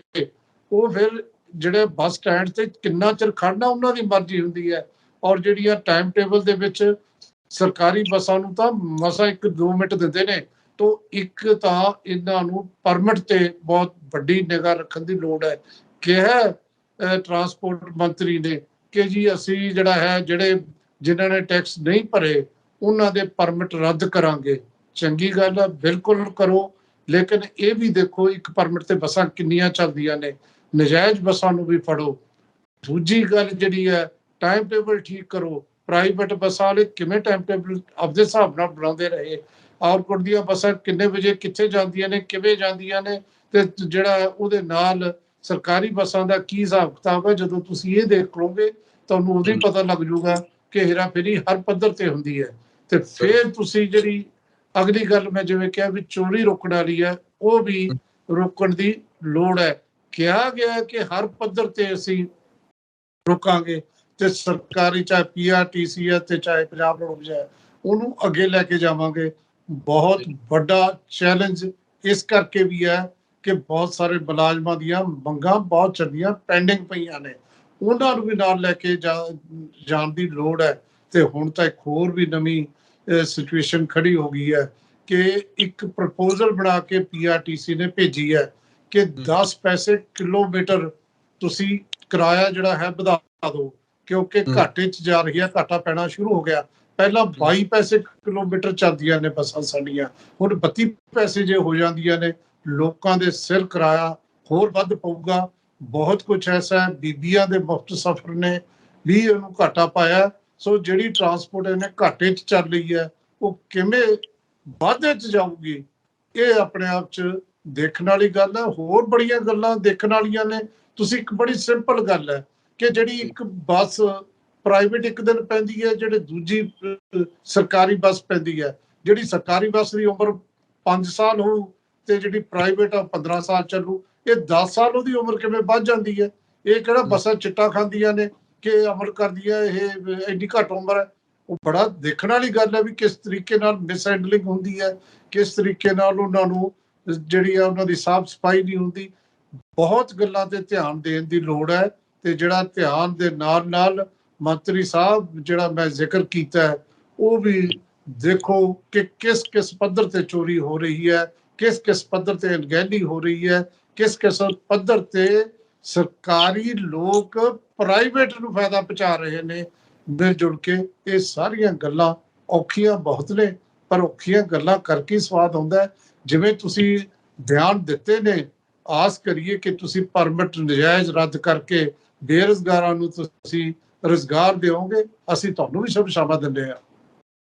ਉਹ ਫਿਰ ਜਿਹੜੇ ਬੱਸ ਸਟੈਂਡ ਤੇ ਕਿੰਨਾ ਚਿਰ ਖੜਨਾ ਉਹਨਾਂ ਦੀ ਮਰਜ਼ੀ ਹੁੰਦੀ ਹੈ। ਔਰ ਜਿਹੜੀਆਂ ਟਾਈਮ ਟੇਬਲ ਦੇ ਵਿੱਚ ਸਰਕਾਰੀ ਬੱਸਾਂ ਨੂੰ ਤਾਂ ਮਸਾਂ 1-2 ਮਿੰਟ ਦਿੰਦੇ ਨੇ, ਤੋਂ ਇੱਕ ਤਾਂ ਇਹਨਾਂ ਨੂੰ ਪਰਮਿਟ ਤੇ ਬਹੁਤ ਵੱਡੀ ਨਿਗਾਹ ਰੱਖਣ ਦੀ ਲੋੜ ਹੈ। ਕਿਹਾ ਟਰਾਂਸਪੋਰਟ ਮੰਤਰੀ ਨੇ ਕਿ ਜੀ ਅਸੀਂ ਜਿਹੜਾ ਹੈ ਜਿਹੜੇ ਜਿਨ੍ਹਾਂ ਨੇ ਟੈਕਸ ਨਹੀਂ ਭਰੇ ਉਹਨਾਂ ਦੇ ਪਰਮਿਟ ਰੱਦ ਕਰਾਂਗੇ। ਚੰਗੀ ਗੱਲ ਹੈ, ਬਿਲਕੁਲ ਕਰੋ, ਲੇਕਿਨ ਇਹ ਵੀ ਦੇਖੋ ਇੱਕ ਪਰਮਿਟ ਤੇ ਬੱਸਾਂ ਕਿੰਨੀਆਂ ਚੱਲਦੀਆਂ ਨੇ, ਨਜਾਇਜ਼ ਬੱਸਾਂ ਨੂੰ ਵੀ ਫੜੋ। ਦੂਜੀ ਗੱਲ ਜਿਹੜੀ ਹੈ, ਟਾਈਮ ਟੇਬਲ ਠੀਕ ਕਰੋ। ਪ੍ਰਾਈਵੇਟ ਬੱਸਾਂ ਵਾਲੇ ਕਿਵੇਂ ਟਾਈਮ ਟੇਬਲ ਆਪਦੇ ਹਿਸਾਬ ਨਾਲ ਬਣਾਉਂਦੇ ਰਹੇ, ਆਊਟਪੁੱਟ ਦੀਆਂ ਬੱਸਾਂ ਕਿੰਨੇ ਵਜੇ ਕਿੱਥੇ ਜਾਂਦੀਆਂ ਨੇ, ਕਿਵੇਂ ਜਾਂਦੀਆਂ ਨੇ, ਤੇ ਜਿਹੜਾ ਉਹਦੇ ਨਾਲ ਸਰਕਾਰੀ ਬੱਸਾਂ ਦਾ ਕੀ ਹਿਸਾਬ ਕਿਤਾਬ ਹੈ। ਜਦੋਂ ਤੁਸੀਂ ਇਹ ਦੇਖ ਲਓਗੇ ਤੁਹਾਨੂੰ ਉਦੋਂ ਹੀ ਪਤਾ ਲੱਗ ਜਾਊਗਾ ਕਿ ਹੇਰਾਫੇਰੀ ਹਰ ਪੱਧਰ ਤੇ ਹੁੰਦੀ ਹੈ। ਤੇ ਫਿਰ ਤੁਸੀਂ ਜਿਹੜੀ ਅਗਲੀ ਗੱਲ ਮੈਂ ਜਿਵੇਂ ਕਿਹਾ ਵੀ ਚੋਰੀ ਰੋਕਣ ਵਾਲੀ ਹੈ, ਉਹ ਵੀ ਰੋਕਣ ਦੀ ਲੋੜ ਹੈ। ਕਿਹਾ ਗਿਆ ਕਿ ਹਰ ਪੱਧਰ ਤੇ ਅਸੀਂ ਰੋਕਾਂਗੇ, ਤੇ ਸਰਕਾਰੀ ਚਾਹੇ PRTC ਹੈ ਤੇ ਚਾਹੇ ਪੰਜਾਬ ਰੋਡ ਹੈ, ਉਹਨੂੰ ਅੱਗੇ ਲੈ ਕੇ ਜਾਵਾਂਗੇ। ਬਹੁਤ ਵੱਡਾ ਚੈਲੰਜ ਇਸ ਕਰਕੇ ਵੀ ਹੈ ਕਿ ਬਹੁਤ ਸਾਰੇ ਮੁਲਾਜ਼ਮਾਂ ਦੀਆਂ ਮੰਗਾਂ ਬਹੁਤ ਚੱਲੀਆਂ ਪੈਂਡਿੰਗ ਪਈਆਂ ਨੇ, ਉਹਨਾਂ ਨੂੰ ਵੀ ਨਾਲ ਲੈ ਕੇ ਜਾਣ ਦੀ ਲੋੜ ਹੈ। ਤੇ ਹੁਣ ਤਾਂ ਇੱਕ ਹੋਰ ਵੀ ਨਵੀਂ ਸਿਚੁਏਸ਼ਨ ਖੜੀ ਹੋ ਗਈ ਹੈ ਕਿ ਇੱਕ ਪ੍ਰਪੋਜ਼ਲ ਬਣਾ ਕੇ PRTC ਨੇ ਭੇਜੀ ਹੈ ਕਿ 10 ਪੈਸੇ ਕਿਲੋਮੀਟਰ ਤੁਸੀਂ ਕਿਰਾਇਆ ਜਿਹੜਾ ਹੈ ਵਧਾ ਦਿਓ, ਕਿਉਂਕਿ ਘਾਟੇ 'ਚ ਜਾ ਰਹੀ ਹੈ, ਘਾਟਾ ਪੈਣਾ ਸ਼ੁਰੂ ਹੋ ਗਿਆ। ਪਹਿਲਾਂ 22 ਪੈਸੇ ਕਿਲੋਮੀਟਰ ਚੱਲਦੀਆਂ ਨੇ ਬੱਸਾਂ ਸਾਡੀਆਂ, ਹੁਣ 32 ਪੈਸੇ ਜੇ ਹੋ ਜਾਂਦੀਆਂ ਨੇ, ਲੋਕਾਂ ਦੇ ਸਿਰ ਕਿਰਾਇਆ ਹੋਰ ਵੱਧ ਪਊਗਾ। ਬਹੁਤ ਕੁਝ ਐਸਾ ਹੈ, ਬੀਬੀਆਂ ਦੇ ਮੁਫਤ ਸਫ਼ਰ ਨੇ ਵੀ ਇਹਨੂੰ ਘਾਟਾ ਪਾਇਆ। ਸੋ ਜਿਹੜੀ ਟਰਾਂਸਪੋਰਟ ਇਹਨੇ ਘਾਟੇ 'ਚ ਚੱਲ ਰਹੀ ਹੈ, ਉਹ ਕਿਵੇਂ ਵਾਧੇ 'ਚ ਜਾਊਗੀ, ਇਹ ਆਪਣੇ ਆਪ 'ਚ ਦੇਖਣ ਵਾਲੀ ਗੱਲ ਹੈ। ਹੋਰ ਬੜੀਆਂ ਗੱਲਾਂ ਦੇਖਣ ਵਾਲੀਆਂ ਨੇ। ਤੁਸੀਂ ਇੱਕ ਬੜੀ ਸਿੰਪਲ ਗੱਲ ਹੈ ਕਿ ਜਿਹੜੀ ਇੱਕ ਬੱਸ ਪ੍ਰਾਈਵੇਟ ਇੱਕ ਦਿਨ ਪੈਂਦੀ ਹੈ, ਜਿਹੜੇ ਦੂਜੀ ਸਰਕਾਰੀ ਬੱਸ ਪੈਂਦੀ ਹੈ, ਜਿਹੜੀ ਸਰਕਾਰੀ ਬੱਸ ਦੀ ਉਮਰ 5 ਸਾਲ ਹੋਊ ਤੇ ਜਿਹੜੀ ਪ੍ਰਾਈਵੇਟ ਆ 15 ਸਾਲ ਚੱਲੂ, ਇਹ 10 ਸਾਲ ਉਹਦੀ ਉਮਰ ਕਿਵੇਂ ਵੱਧ ਜਾਂਦੀ ਹੈ? ਇਹ ਕਿਹੜਾ ਬੱਸਾਂ ਚਿੱਟਾ ਖਾਂਦੀਆਂ ਨੇ ਕਿ ਅਮਲ ਕਰਦੀਆਂ, ਇਹ ਇੰਨੀ ਘੱਟ ਉਮਰ ਹੈ? ਉਹ ਬੜਾ ਦੇਖਣ ਵਾਲੀ ਗੱਲ ਹੈ ਵੀ ਕਿਸ ਤਰੀਕੇ ਨਾਲ ਮਿਸਹੈਂਡਲਿੰਗ ਹੁੰਦੀ ਹੈ, ਕਿਸ ਤਰੀਕੇ ਨਾਲ ਉਹਨਾਂ ਨੂੰ ਜਿਹੜੀ ਆ ਉਹਨਾਂ ਦੀ ਸਾਫ਼ ਸਫਾਈ ਨਹੀਂ ਹੁੰਦੀ। ਬਹੁਤ ਗੱਲਾਂ ਤੇ ਧਿਆਨ ਦੇਣ ਦੀ ਲੋੜ ਹੈ। ਤੇ ਜਿਹੜਾ ਧਿਆਨ ਦੇ ਨਾਲ ਨਾਲ ਮੰਤਰੀ ਸਾਹਿਬ ਜਿਹੜਾ ਮੈਂ ਜ਼ਿਕਰ ਕੀਤਾ ਹੈ, ਉਹ ਵੀ ਦੇਖੋ ਕਿ ਕਿਸ ਕਿਸ ਪੱਧਰ ਤੇ ਚੋਰੀ ਹੋ ਰਹੀ ਹੈ, ਕਿਸ ਕਿਸ ਪੱਧਰ ਤੇ ਅਣਗਹਿਲੀ ਹੋ ਰਹੀ ਹੈ, ਕਿਸ ਕਿਸ ਪੱਧਰ ਤੇ ਸਰਕਾਰੀ ਲੋਕ ਪ੍ਰਾਈਵੇਟ ਨੂੰ ਫਾਇਦਾ ਪਹੁੰਚਾ ਰਹੇ ਨੇ ਮਿਲ ਜੁਲ ਕੇ। ਇਹ ਸਾਰੀਆਂ ਗੱਲਾਂ ਔਖੀਆਂ ਬਹੁਤ ਨੇ, ਪਰ ਔਖੀਆਂ ਗੱਲਾਂ ਕਰਕੇ ਸਵਾਦ ਆਉਂਦਾ। ਜਿਵੇਂ ਤੁਸੀਂ ਬਿਆਨ ਦਿੱਤੇ ਨੇ, ਆਸ ਕਰੀਏ ਕਿ ਤੁਸੀਂ ਪਰਮਿਟ ਨਜਾਇਜ਼ ਰੱਦ ਕਰਕੇ ਬੇਰੁਜ਼ਗਾਰਾਂ ਨੂੰ ਤੁਸੀਂ ਰੁਜ਼ਗਾਰ ਦਿਓਗੇ। ਅਸੀਂ ਤੁਹਾਨੂੰ ਵੀ ਸ਼ੁਭ ਸ਼ਾਬਾ ਦਿੰਦੇ ਹਾਂ।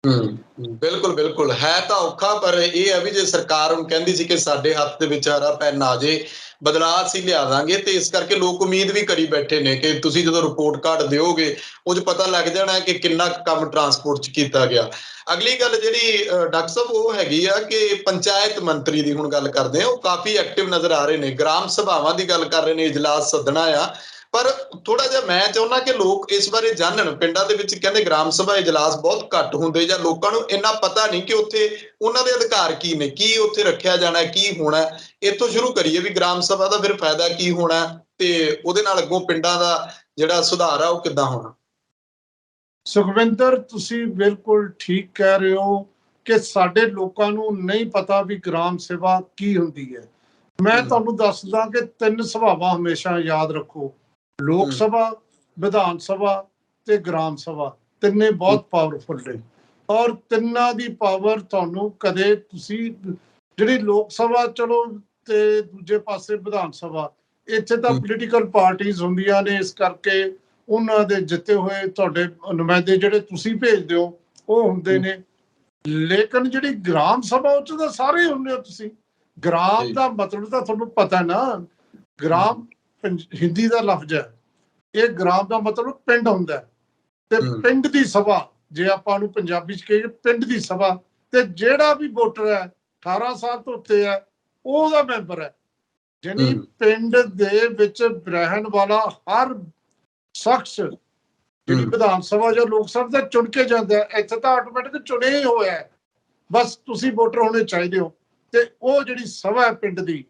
ਬਿਲਕੁਲ ਬਿਲਕੁਲ ਹੈ ਤਾਂ ਔਖਾ, ਪਰ ਇਹ ਹੈ ਵੀ ਜੇ ਸਰਕਾਰ ਹੁਣ ਕਹਿੰਦੀ ਸੀ ਕਿ ਸਾਡੇ ਹੱਥ ਦੇ ਵਿੱਚ ਹਰਾ ਪੈਨ ਆ ਜੇ, ਬਦਲਾਅ ਅਸੀਂ ਲਿਆ ਦਾਂਗੇ, ਤੇ ਇਸ ਕਰਕੇ ਲੋਕ ਉਮੀਦ ਵੀ ਕਰੀ ਬੈਠੇ ਨੇ ਕਿ ਤੁਸੀਂ ਜਦੋਂ ਰਿਪੋਰਟ ਕਾਰਡ ਦਿਓਗੇ ਉਹ 'ਚ ਪਤਾ ਲੱਗ ਜਾਣਾ ਹੈ ਕਿ ਕਿੰਨਾ ਕੁ ਕੰਮ ਟਰਾਂਸਪੋਰਟ 'ਚ ਕੀਤਾ ਗਿਆ। ਅਗਲੀ ਗੱਲ ਜਿਹੜੀ ਡਾਕਟਰ ਸਾਹਿਬ ਉਹ ਹੈਗੀ ਆ ਕਿ ਪੰਚਾਇਤ ਮੰਤਰੀ ਦੀ ਹੁਣ ਗੱਲ ਕਰਦੇ ਆ, ਉਹ ਕਾਫੀ ਐਕਟਿਵ ਨਜ਼ਰ ਆ ਰਹੇ ਨੇ, ਗ੍ਰਾਮ ਸਭਾਵਾਂ ਦੀ ਗੱਲ ਕਰ ਰਹੇ ਨੇ, ਇਜਲਾਸ ਸੱਦਣਾ ਆ। ਪਰ ਥੋੜਾ ਜਿਹਾ ਮੈਂ ਚਾਹੁੰਦਾ ਕਿ ਲੋਕ ਇਸ ਬਾਰੇ ਜਾਣਨ। ਪਿੰਡਾਂ ਦੇ ਵਿੱਚ ਕਹਿੰਦੇ ਗ੍ਰਾਮ ਸਭਾ ਇਜਲਾਸ ਬਹੁਤ ਘੱਟ ਹੁੰਦੇ, ਜਾਂ ਲੋਕਾਂ ਨੂੰ ਇੰਨਾ ਪਤਾ ਨਹੀਂ ਕਿ ਉੱਥੇ ਉਹਨਾਂ ਦੇ ਅਧਿਕਾਰ ਕੀ ਨੇ, ਕੀ ਉੱਥੇ ਰੱਖਿਆ ਜਾਣਾ, ਕੀ ਹੋਣਾ। ਇੱਥੋਂ ਸ਼ੁਰੂ ਕਰੀਏ ਵੀ ਗ੍ਰਾਮ ਸਭਾ ਦਾ ਫਿਰ ਫਾਇਦਾ ਕੀ ਹੋਣਾ, ਤੇ ਉਹਦੇ ਨਾਲ ਅੱਗੋਂ ਪਿੰਡਾਂ ਦਾ ਜਿਹੜਾ ਸੁਧਾਰ ਆ ਉਹ ਕਿੱਦਾਂ ਹੋਣਾ। ਸੁਖਵਿੰਦਰ, ਤੁਸੀਂ ਬਿਲਕੁਲ ਠੀਕ ਕਹਿ ਰਹੇ ਹੋ ਕਿ ਸਾਡੇ ਲੋਕਾਂ ਨੂੰ ਨਹੀਂ ਪਤਾ ਵੀ ਗ੍ਰਾਮ ਸਭਾ ਕੀ ਹੁੰਦੀ ਹੈ। ਮੈਂ ਤੁਹਾਨੂੰ ਦੱਸਦਾ ਕਿ 3 ਸਭਾਵਾਂ ਹਮੇਸ਼ਾ ਯਾਦ ਰੱਖੋ: ਲੋਕ ਸਭਾ, ਵਿਧਾਨ ਸਭਾ ਤੇ ਗ੍ਰਾਮ ਸਭਾ। ਤਿੰਨੇ ਬਹੁਤ ਪਾਵਰਫੁਲ ਨੇ, ਔਰ ਤਿੰਨਾਂ ਦੀ ਪਾਵਰ ਤੁਹਾਨੂੰ ਕਦੇ ਤੁਸੀਂ ਜਿਹੜੀ ਲੋਕ ਸਭਾ ਚਲੋ, ਤੇ ਦੂਜੇ ਪਾਸੇ ਵਿਧਾਨ ਸਭਾ, ਇੱਥੇ ਤਾਂ ਪੋਲੀਟੀਕਲ ਪਾਰਟੀਆਂ ਹੁੰਦੀਆਂ ਨੇ, ਇਸ ਕਰਕੇ ਉਹਨਾਂ ਦੇ ਜਿੱਤੇ ਹੋਏ ਤੁਹਾਡੇ ਨੁਮਾਇੰਦੇ ਜਿਹੜੇ ਤੁਸੀਂ ਭੇਜਦੇ ਹੋ ਉਹ ਹੁੰਦੇ ਨੇ। ਲੇਕਿਨ ਜਿਹੜੀ ਗ੍ਰਾਮ ਸਭਾ ਉਹ 'ਚ ਤਾਂ ਸਾਰੇ ਹੁੰਦੇ ਹੋ ਤੁਸੀਂ। ਗ੍ਰਾਮ ਦਾ ਮਤਲਬ ਤਾਂ ਤੁਹਾਨੂੰ ਪਤਾ ਨਾ, ਗ੍ਰਾਮ ਹਿੰਦੀ ਦਾ ਲਫ਼ਜ਼ ਹੈ, ਇਹ ਗ੍ਰਾਮ ਦਾ ਮਤਲਬ ਪਿੰਡ ਹੁੰਦਾ ਹੈ। ਤੇ ਪਿੰਡ ਦੀ ਸਭਾ, ਜੇ ਆਪਾਂ ਨੂੰ ਪੰਜਾਬੀ 'ਚ ਕਹੀਏ ਪਿੰਡ ਦੀ ਸਭਾ, ਤੇ ਜਿਹੜਾ ਵੀ ਵੋਟਰ ਹੈ 18 ਸਾਲ ਤੋਂ ਉੱਤੇ ਹੈ ਉਹਦਾ ਮੈਂਬਰ ਹੈ। ਯਾਨੀ ਪਿੰਡ ਦੇ ਵਿੱਚ ਰਹਿਣ ਵਾਲਾ ਹਰ ਸ਼ਖਸ ਜਿਹੜੀ ਵਿਧਾਨ ਸਭਾ ਜਾਂ ਲੋਕ ਸਭਾ ਦਾ ਚੁਣ ਕੇ ਜਾਂਦਾ ਹੈ। ਇੱਥੇ ਤਾਂ ਆਟੋਮੈਟਿਕ ਚੁਣਿਆ ਹੀ ਹੋਇਆ ਹੈ, ਬਸ ਤੁਸੀਂ ਵੋਟਰ ਹੋਣੇ ਚਾਹੀਦੇ ਹੋ। ਤੇ ਉਹ ਜਿਹੜੀ ਸਭਾ ਹੈ ਪਿੰਡ ਦੀ,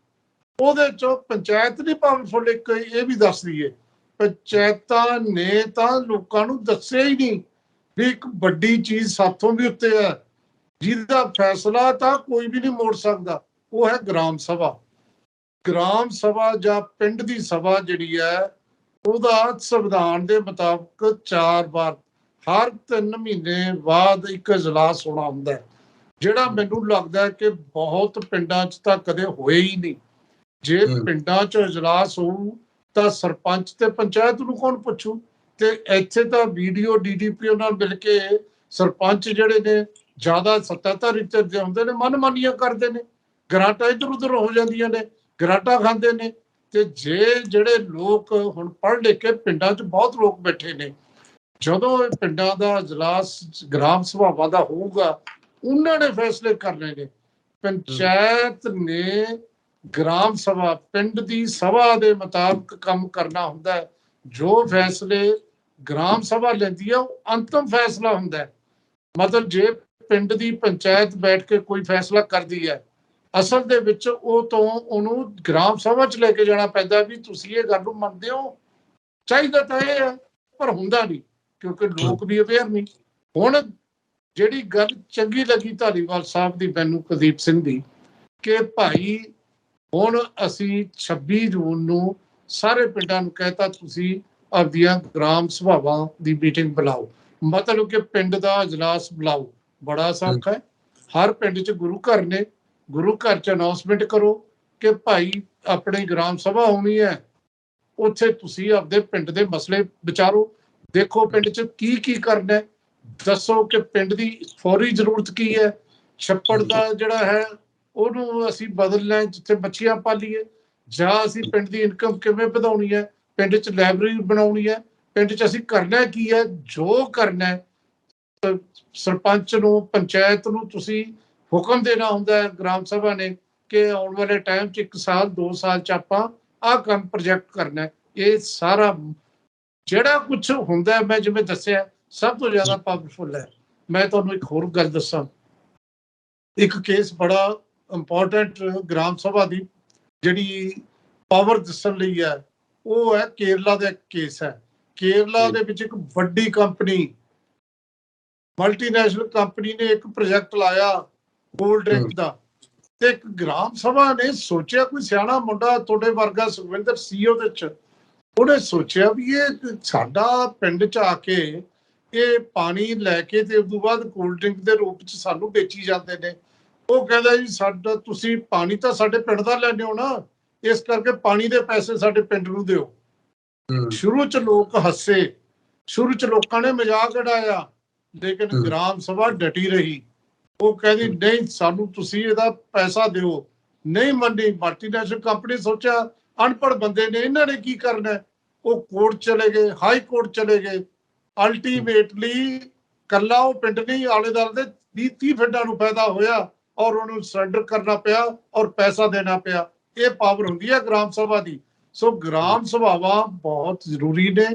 ਉਹਦੇ ਚੋਂ ਪੰਚਾਇਤ ਦੀ ਪਾਵਰਫੁਲ। ਇੱਕ ਇਹ ਵੀ ਦੱਸ ਦਈਏ, ਪੰਚਾਇਤਾਂ ਨੇ ਤਾਂ ਲੋਕਾਂ ਨੂੰ ਦੱਸਿਆ ਹੀ ਨਹੀਂ ਵੀ ਇੱਕ ਵੱਡੀ ਚੀਜ਼ ਸਾਥੋਂ ਵੀ ਉੱਤੇ ਹੈ, ਜਿਹਦਾ ਫੈਸਲਾ ਤਾਂ ਕੋਈ ਵੀ ਨਹੀਂ ਮੋੜ ਸਕਦਾ, ਉਹ ਹੈ ਗ੍ਰਾਮ ਸਭਾ। ਗ੍ਰਾਮ ਸਭਾ ਜਾਂ ਪਿੰਡ ਦੀ ਸਭਾ ਜਿਹੜੀ ਹੈ, ਉਹਦਾ ਸੰਵਿਧਾਨ ਦੇ ਮੁਤਾਬਕ 4 ਵਾਰ ਹਰ 3 ਮਹੀਨੇ ਬਾਅਦ ਇੱਕ ਇਜਲਾਸ ਹੋਣਾ ਹੁੰਦਾ ਹੈ, ਜਿਹੜਾ ਮੈਨੂੰ ਲੱਗਦਾ ਕਿ ਬਹੁਤ ਪਿੰਡਾਂ 'ਚ ਤਾਂ ਕਦੇ ਹੋਏ ਹੀ ਨਹੀਂ। ਜੇ ਪਿੰਡਾਂ 'ਚ ਇਜਲਾਸ ਹੋਊ ਤਾਂ ਸਰਪੰਚ ਤੇ ਪੰਚਾਇਤ ਨੂੰ ਕੌਣ ਪੁੱਛੂ? ਤੇ ਇੱਥੇ ਤਾਂ ਵੀਡੀਓ ਡੀਡੀਪੀਓ ਨਾਲ ਮਿਲ ਕੇ ਸਰਪੰਚ ਜਿਹੜੇ ਨੇ ਜ਼ਿਆਦਾ ਸੱਤਾਧਾਰੀ ਧਿਰ ਹੁੰਦੇ ਨੇ, ਮਨਮਾਨੀਆਂ ਕਰਦੇ ਨੇ, ਗਰਾਂਟਾਂ ਇੱਧਰ ਉੱਧਰ ਹੋ ਜਾਂਦੀਆਂ ਨੇ, ਗਰਾਂਟਾਂ ਖਾਂਦੇ ਨੇ। ਤੇ ਜੇ ਜਿਹੜੇ ਲੋਕ ਹੁਣ ਪੜ੍ਹ ਲਿਖ ਕੇ ਪਿੰਡਾਂ 'ਚ ਬਹੁਤ ਲੋਕ ਬੈਠੇ ਨੇ, ਜਦੋਂ ਇਹ ਪਿੰਡਾਂ ਦਾ ਇਜਲਾਸ ਗ੍ਰਾਮ ਸਭਾਵਾਂ ਦਾ ਹੋਊਗਾ, ਉਹਨਾਂ ਨੇ ਫੈਸਲੇ ਕਰਨੇ ਨੇ। ਪੰਚਾਇਤ ਨੇ ਗ੍ਰਾਮ ਸਭਾ ਪਿੰਡ ਦੀ ਸਭਾ ਦੇ ਮੁਤਾਬਕ ਕੰਮ ਕਰਨਾ ਹੁੰਦਾ ਹੈ। ਜੋ ਫੈਸਲੇ ਗ੍ਰਾਮ ਸਭਾ ਲੈਂਦੀ ਹੈ ਉਹ ਅੰਤਮ ਫੈਸਲਾ ਹੁੰਦਾ ਹੈ। ਮਤਲਬ ਜੇ ਪਿੰਡ ਦੀ ਪੰਚਾਇਤ ਬੈਠ ਕੇ ਕੋਈ ਫੈਸਲਾ ਕਰਦੀ ਹੈ, ਅਸਲ ਦੇ ਵਿੱਚ ਉਹ ਤੋਂ ਉਹਨੂੰ ਗ੍ਰਾਮ ਸਭਾ 'ਚ ਲੈ ਕੇ ਜਾਣਾ ਪੈਂਦਾ ਵੀ ਤੁਸੀਂ ਇਹ ਗੱਲ ਨੂੰ ਮੰਨਦੇ ਹੋ। ਚਾਹੀਦਾ ਤਾਂ ਇਹ ਹੈ, ਪਰ ਹੁੰਦਾ ਨਹੀਂ, ਕਿਉਂਕਿ ਲੋਕ ਵੀ ਅਵੇਅਰ ਨਹੀਂ। ਹੁਣ ਜਿਹੜੀ ਗੱਲ ਚੰਗੀ ਲੱਗੀ ਧਾਲੀਵਾਲ ਸਾਹਿਬ ਦੀ, ਮੈਨੂੰ ਕੁਲਦੀਪ ਸਿੰਘ ਦੀ, ਕਿ ਭਾਈ ਹੁਣ ਅਸੀਂ 26 ਜੂਨ ਨੂੰ ਸਾਰੇ ਪਿੰਡਾਂ ਨੂੰ ਕਹਿਤਾ ਤੁਸੀਂ ਆਪਦੀਆਂ ਗ੍ਰਾਮ ਸਭਾਵਾਂ ਦੀ ਮੀਟਿੰਗ ਬੁਲਾਓ, ਮਤਲਬ ਕਿ ਪਿੰਡ ਦਾ ਇਜਲਾਸ ਬੁਲਾਓ। ਬੜਾ ਸੌਖਾ ਹੈ, ਹਰ ਪਿੰਡ 'ਚ ਗੁਰੂ ਘਰ ਨੇ, ਗੁਰੂ ਘਰ 'ਚ ਅਨਾਉਂਸਮੈਂਟ ਕਰੋ ਕਿ ਭਾਈ ਆਪਣੀ ਗ੍ਰਾਮ ਸਭਾ ਹੋਣੀ ਹੈ, ਉੱਥੇ ਤੁਸੀਂ ਆਪਦੇ ਪਿੰਡ ਦੇ ਮਸਲੇ ਵਿਚਾਰੋ, ਦੇਖੋ ਪਿੰਡ 'ਚ ਕੀ ਕੀ ਕਰਨਾ, ਦੱਸੋ ਕਿ ਪਿੰਡ ਦੀ ਫੌਰੀ ਜ਼ਰੂਰਤ ਕੀ ਹੈ। ਛੱਪੜ ਦਾ ਜਿਹੜਾ ਹੈ ਉਹਨੂੰ ਅਸੀਂ ਬਦਲਣਾ, ਜਿੱਥੇ ਮੱਛੀਆਂ ਪਾਲੀਏ, ਜਾਂ ਅਸੀਂ ਪਿੰਡ ਦੀ ਇਨਕਮ ਕਿਵੇਂ ਵਧਾਉਣੀ ਹੈ, ਪਿੰਡ 'ਚ ਲਾਇਬ੍ਰੇਰੀ ਬਣਾਉਣੀ ਹੈ, ਪਿੰਡ 'ਚ ਅਸੀਂ ਕਰਨਾ ਕੀ ਹੈ। ਜੋ ਕਰਨਾ ਸਰਪੰਚ ਨੂੰ, ਪੰਚਾਇਤ ਨੂੰ ਤੁਸੀਂ ਹੁਕਮ ਦੇਣਾ ਹੁੰਦਾ ਹੈ ਗ੍ਰਾਮ ਸਭਾ ਨੇ ਕਿ ਆਉਣ ਵਾਲੇ ਟਾਈਮ 'ਚ 1 ਸਾਲ 2 ਸਾਲ 'ਚ ਆਪਾਂ ਆਹ ਕੰਮ ਪ੍ਰੋਜੈਕਟ ਕਰਨਾ। ਇਹ ਸਾਰਾ ਜਿਹੜਾ ਕੁਝ ਹੁੰਦਾ ਮੈਂ ਜਿਵੇਂ ਦੱਸਿਆ ਸਭ ਤੋਂ ਜ਼ਿਆਦਾ ਪਾਵਰਫੁਲ ਹੈ। ਮੈਂ ਤੁਹਾਨੂੰ ਇੱਕ ਹੋਰ ਗੱਲ ਦੱਸਾਂ, ਇੱਕ ਕੇਸ ਬੜਾ ਇੰਪੋਰਟੈਂਟ ਗ੍ਰਾਮ ਸਭਾ ਦੀ ਜਿਹੜੀ ਪਾਵਰ ਦੱਸਣ ਲਈ ਹੈ, ਉਹ ਹੈ ਕੇਰਲਾ ਦਾ ਇੱਕ ਕੇਸ ਹੈ। ਕੇਰਲਾ ਦੇ ਵਿੱਚ ਇੱਕ ਵੱਡੀ ਕੰਪਨੀ, ਮਲਟੀਨੈਸ਼ਨਲ ਕੰਪਨੀ ਨੇ ਇੱਕ ਪ੍ਰੋਜੈਕਟ ਲਾਇਆ ਕੋਲਡ ਡਰਿੰਕ ਦਾ, ਤੇ ਇੱਕ ਗ੍ਰਾਮ ਸਭਾ ਨੇ ਸੋਚਿਆ, ਕੋਈ ਸਿਆਣਾ ਮੁੰਡਾ ਤੁਹਾਡੇ ਵਰਗਾ ਸੁਖਵਿੰਦਰ ਸੀ ਉਹਦੇ 'ਚ, ਉਹਨੇ ਸੋਚਿਆ ਵੀ ਇਹ ਸਾਡਾ ਪਿੰਡ 'ਚ ਆ ਕੇ ਇਹ ਪਾਣੀ ਲੈ ਕੇ ਤੇ ਉਸ ਤੋਂ ਬਾਅਦ ਕੋਲਡ ਡਰਿੰਕ ਦੇ ਰੂਪ 'ਚ ਸਾਨੂੰ ਵੇਚੀ ਜਾਂਦੇ ਨੇ। ਉਹ ਕਹਿੰਦਾ ਜੀ ਸਾਡਾ ਤੁਸੀਂ ਪਾਣੀ ਤਾਂ ਸਾਡੇ ਪਿੰਡ ਦਾ ਲੈਂਦੇ ਹੋ ਨਾ, ਇਸ ਕਰਕੇ ਪਾਣੀ ਦੇ ਪੈਸੇ ਸਾਡੇ ਪਿੰਡ ਨੂੰ ਦਿਓ। ਸ਼ੁਰੂ 'ਚ ਲੋਕ ਹੱਸੇ, ਸ਼ੁਰੂ 'ਚ ਲੋਕਾਂ ਨੇ ਮਜ਼ਾਕ ਉਡਾਇਆ, ਲੇਕਿਨ ਗ੍ਰਾਮ ਸਭਾ ਡਟੀ ਰਹੀ। ਉਹ ਕਹਿੰਦੀ ਨਹੀਂ, ਸਾਨੂੰ ਤੁਸੀਂ ਇਹਦਾ ਪੈਸਾ ਦਿਓ। ਨਹੀਂ ਮੰਨੀ। ਮਲਟੀਨੈਸ਼ਨਲ ਕੰਪਨੀ ਸੋਚਿਆ ਅਨਪੜ੍ਹ ਬੰਦੇ ਨੇ, ਇਹਨਾਂ ਨੇ ਕੀ ਕਰਨਾ। ਉਹ ਕੋਰਟ ਚਲੇ ਗਏ, ਹਾਈ ਕੋਰਟ ਚਲੇ ਗਏ। ਅਲਟੀਮੇਟਲੀ ਕੱਲਾ ਉਹ ਪਿੰਡ ਨਹੀਂ, ਆਲੇ ਦੁਆਲੇ ਦੇ 20-30 ਪਿੰਡਾਂ ਨੂੰ ਫਾਇਦਾ ਹੋਇਆ ਔਰ ਉਹਨੂੰ ਸਰੈਂਡਰ ਕਰਨਾ ਪਿਆ ਔਰ ਪੈਸਾ ਦੇਣਾ ਪਿਆ। ਇਹ ਪਾਵਰ ਹੁੰਦੀ ਹੈ ਗ੍ਰਾਮ ਸਭਾ ਦੀ। ਸੋ ਗ੍ਰਾਮ ਸਭਾਵਾਂ ਬਹੁਤ ਜ਼ਰੂਰੀ ਨੇ,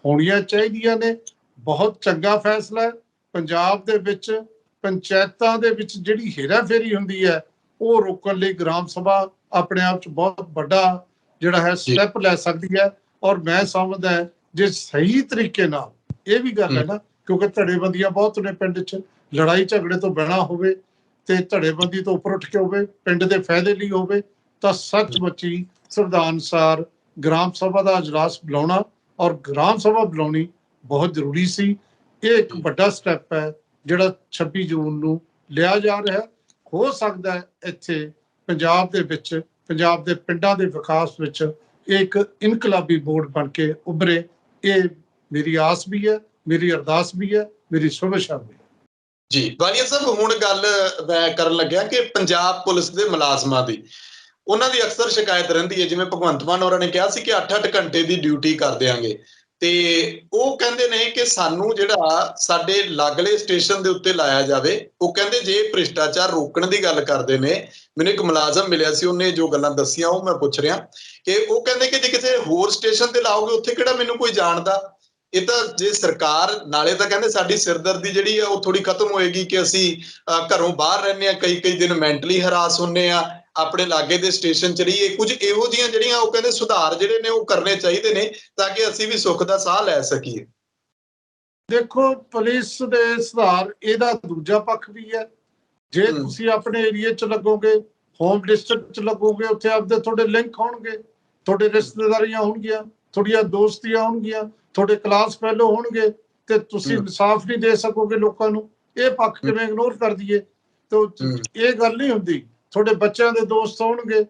ਹੋਣੀਆਂ ਚਾਹੀਦੀਆਂ ਨੇ। ਬਹੁਤ ਚੰਗਾ ਫੈਸਲਾ ਹੈ। ਪੰਜਾਬ ਦੇ ਵਿੱਚ ਪੰਚਾਇਤਾਂ ਦੇ ਵਿੱਚ ਜਿਹੜੀ ਹੇਰਾਫੇਰੀ ਹੁੰਦੀ ਹੈ ਉਹ ਰੋਕਣ ਲਈ ਗ੍ਰਾਮ ਸਭਾ ਆਪਣੇ ਆਪ 'ਚ ਬਹੁਤ ਵੱਡਾ ਜਿਹੜਾ ਹੈ ਸਟੈਪ ਲੈ ਸਕਦੀ ਹੈ। ਔਰ ਮੈਂ ਸਮਝਦਾ ਜੇ ਸਹੀ ਤਰੀਕੇ ਨਾਲ, ਇਹ ਵੀ ਗੱਲ ਹੈ ਨਾ, ਕਿਉਂਕਿ ਧੜੇਬੰਦੀਆਂ ਬਹੁਤ ਨੇ ਪਿੰਡ 'ਚ, ਲੜਾਈ ਝਗੜੇ ਤੋਂ ਬਿਨਾਂ ਹੋਵੇ ਤੇ ਧੜੇਬੰਦੀ ਤੋਂ ਉੱਪਰ ਉੱਠ ਕੇ ਹੋਵੇ, ਪਿੰਡ ਦੇ ਫਾਇਦੇ ਲਈ ਹੋਵੇ, ਤਾਂ ਸੱਚਮੁੱਚ ਹੀ ਸੰਵਿਧਾਨ ਅਨੁਸਾਰ ਗ੍ਰਾਮ ਸਭਾ ਦਾ ਅਜਲਾਸ ਬੁਲਾਉਣਾ ਔਰ ਗ੍ਰਾਮ ਸਭਾ ਬੁਲਾਉਣੀ ਬਹੁਤ ਜ਼ਰੂਰੀ ਸੀ। ਇਹ ਇੱਕ ਵੱਡਾ ਸਟੈਪ ਹੈ ਜਿਹੜਾ 26 ਜੂਨ ਨੂੰ ਲਿਆ ਜਾ ਰਿਹਾ। ਹੋ ਸਕਦਾ ਹੈ ਇੱਥੇ ਪੰਜਾਬ ਦੇ ਵਿੱਚ, ਪੰਜਾਬ ਦੇ ਪਿੰਡਾਂ ਦੇ ਵਿਕਾਸ ਵਿੱਚ ਇੱਕ ਇਨਕਲਾਬੀ ਬੋਰਡ ਬਣ ਕੇ ਉੱਭਰੇ। ਇਹ ਮੇਰੀ ਆਸ ਵੀ ਹੈ, ਮੇਰੀ ਅਰਦਾਸ ਵੀ ਹੈ, ਮੇਰੀ ਸ਼ੁਭੇच्छा ਵੀ ਹੈ। ਜੀ ਵਾਲੀਆ ਸਾਹਿਬ, ਹੁਣ ਗੱਲ ਮੈਂ ਕਰਨ ਲੱਗਿਆ ਕਿ ਪੰਜਾਬ ਪੁਲਿਸ ਦੇ ਮੁਲਾਜ਼ਮਾਂ ਦੀ, ਉਹਨਾਂ ਦੀ ਅਕਸਰ ਸ਼ਿਕਾਇਤ ਰਹਿੰਦੀ ਹੈ, ਜਿਵੇਂ ਭਗਵੰਤ ਮਾਨ ਹੋਰਾਂ ਨੇ ਕਿਹਾ ਸੀ ਕਿ 8-8 ਘੰਟੇ ਦੀ ਡਿਊਟੀ ਕਰ ਦਿਆਂਗੇ, ਤੇ ਉਹ ਕਹਿੰਦੇ ਨੇ ਕਿ ਸਾਨੂੰ ਜਿਹੜਾ ਸਾਡੇ ਲਾਗਲੇ ਸਟੇਸ਼ਨ ਦੇ ਉੱਤੇ ਲਾਇਆ ਜਾਵੇ। ਉਹ ਕਹਿੰਦੇ ਜੇ ਭ੍ਰਿਸ਼ਟਾਚਾਰ ਰੋਕਣ ਦੀ ਗੱਲ ਕਰਦੇ ਨੇ, ਮੈਨੂੰ ਇੱਕ ਮੁਲਾਜ਼ਮ ਮਿਲਿਆ ਸੀ, ਉਹਨੇ ਜੋ ਗੱਲਾਂ ਦੱਸੀਆਂ ਉਹ ਮੈਂ ਪੁੱਛ ਰਿਹਾ ਕਿ ਉਹ ਕਹਿੰਦੇ ਕਿ ਜੇ ਕਿਸੇ ਹੋਰ ਸਟੇਸ਼ਨ ਤੇ ਲਾਓਗੇ ਉੱਥੇ ਕਿਹੜਾ ਮੈਨੂੰ ਕੋਈ ਜਾਣਦਾ। ਇਹ ਤਾਂ ਜੇ ਸਰਕਾਰ, ਨਾਲੇ ਤਾਂ ਕਹਿੰਦੇ ਸਾਡੀ ਸਿਰਦਰਦੀ ਜਿਹੜੀ ਆ ਉਹ ਥੋੜੀ ਖਤਮ ਹੋਏਗੀ ਕਿ ਅਸੀਂ ਘਰੋਂ ਬਾਹਰ ਰਹਿੰਦੇ ਹਾਂ, ਕਈ ਦਿਨ ਮੈਂਟਲੀ ਹਰਾਸ ਹੁੰਦੇ ਆ, ਆਪਣੇ ਲਾਗੇ ਦੇ ਸਟੇਸ਼ਨ ਚ ਰਹੀਏ। ਕੁਝ ਇਹੋ ਜਿਹੀਆਂ ਜਿਹੜੀਆਂ ਉਹ ਕਹਿੰਦੇ ਸੁਧਾਰ ਜਿਹੜੇ ਨੇ ਉਹ ਕਰਨੇ ਚਾਹੀਦੇ ਨੇ ਤਾਂ ਕਿ ਅਸੀਂ ਵੀ ਸੁੱਖ ਦਾ ਸਾਹ ਲੈ ਸਕੀਏ। ਦੇਖੋ, ਪੁਲਿਸ ਦੇ ਸੁਧਾਰ ਇਹਦਾ ਦੂਜਾ ਪੱਖ ਵੀ ਹੈ। ਜੇ ਤੁਸੀਂ ਆਪਣੇ ਏਰੀਏ 'ਚ ਲੱਗੋਗੇ, ਹੋਮ ਡਿਸਟ੍ਰਿਕਟ 'ਚ ਲੱਗੋਗੇ, ਉੱਥੇ ਆਪਦੇ ਤੁਹਾਡੇ ਲਿੰਕ ਹੋਣਗੇ, ਤੁਹਾਡੇ ਰਿਸ਼ਤੇਦਾਰੀਆਂ ਹੋਣਗੀਆਂ, ਤੁਹਾਡੀਆਂ ਦੋਸਤੀਆਂ ਹੋਣਗੀਆਂ, ਤੁਹਾਡੇ ਕਲਾਸ ਫੈਲੋ ਹੋਣਗੇ, ਤੇ ਤੁਸੀਂ ਇਨਸਾਫ ਨਹੀਂ ਦੇ ਸਕੋਗੇ ਲੋਕਾਂ ਨੂੰ। ਇਹ ਪੱਖ ਕਿਵੇਂ ਇਗਨੋਰ ਕਰ ਦਈਏ? ਤਾਂ ਇਹ ਗੱਲ ਨਹੀਂ ਹੁੰਦੀ। ਤੁਹਾਡੇ ਬੱਚਿਆਂ ਦੇ ਦੋਸਤ ਹੋਣਗੇ।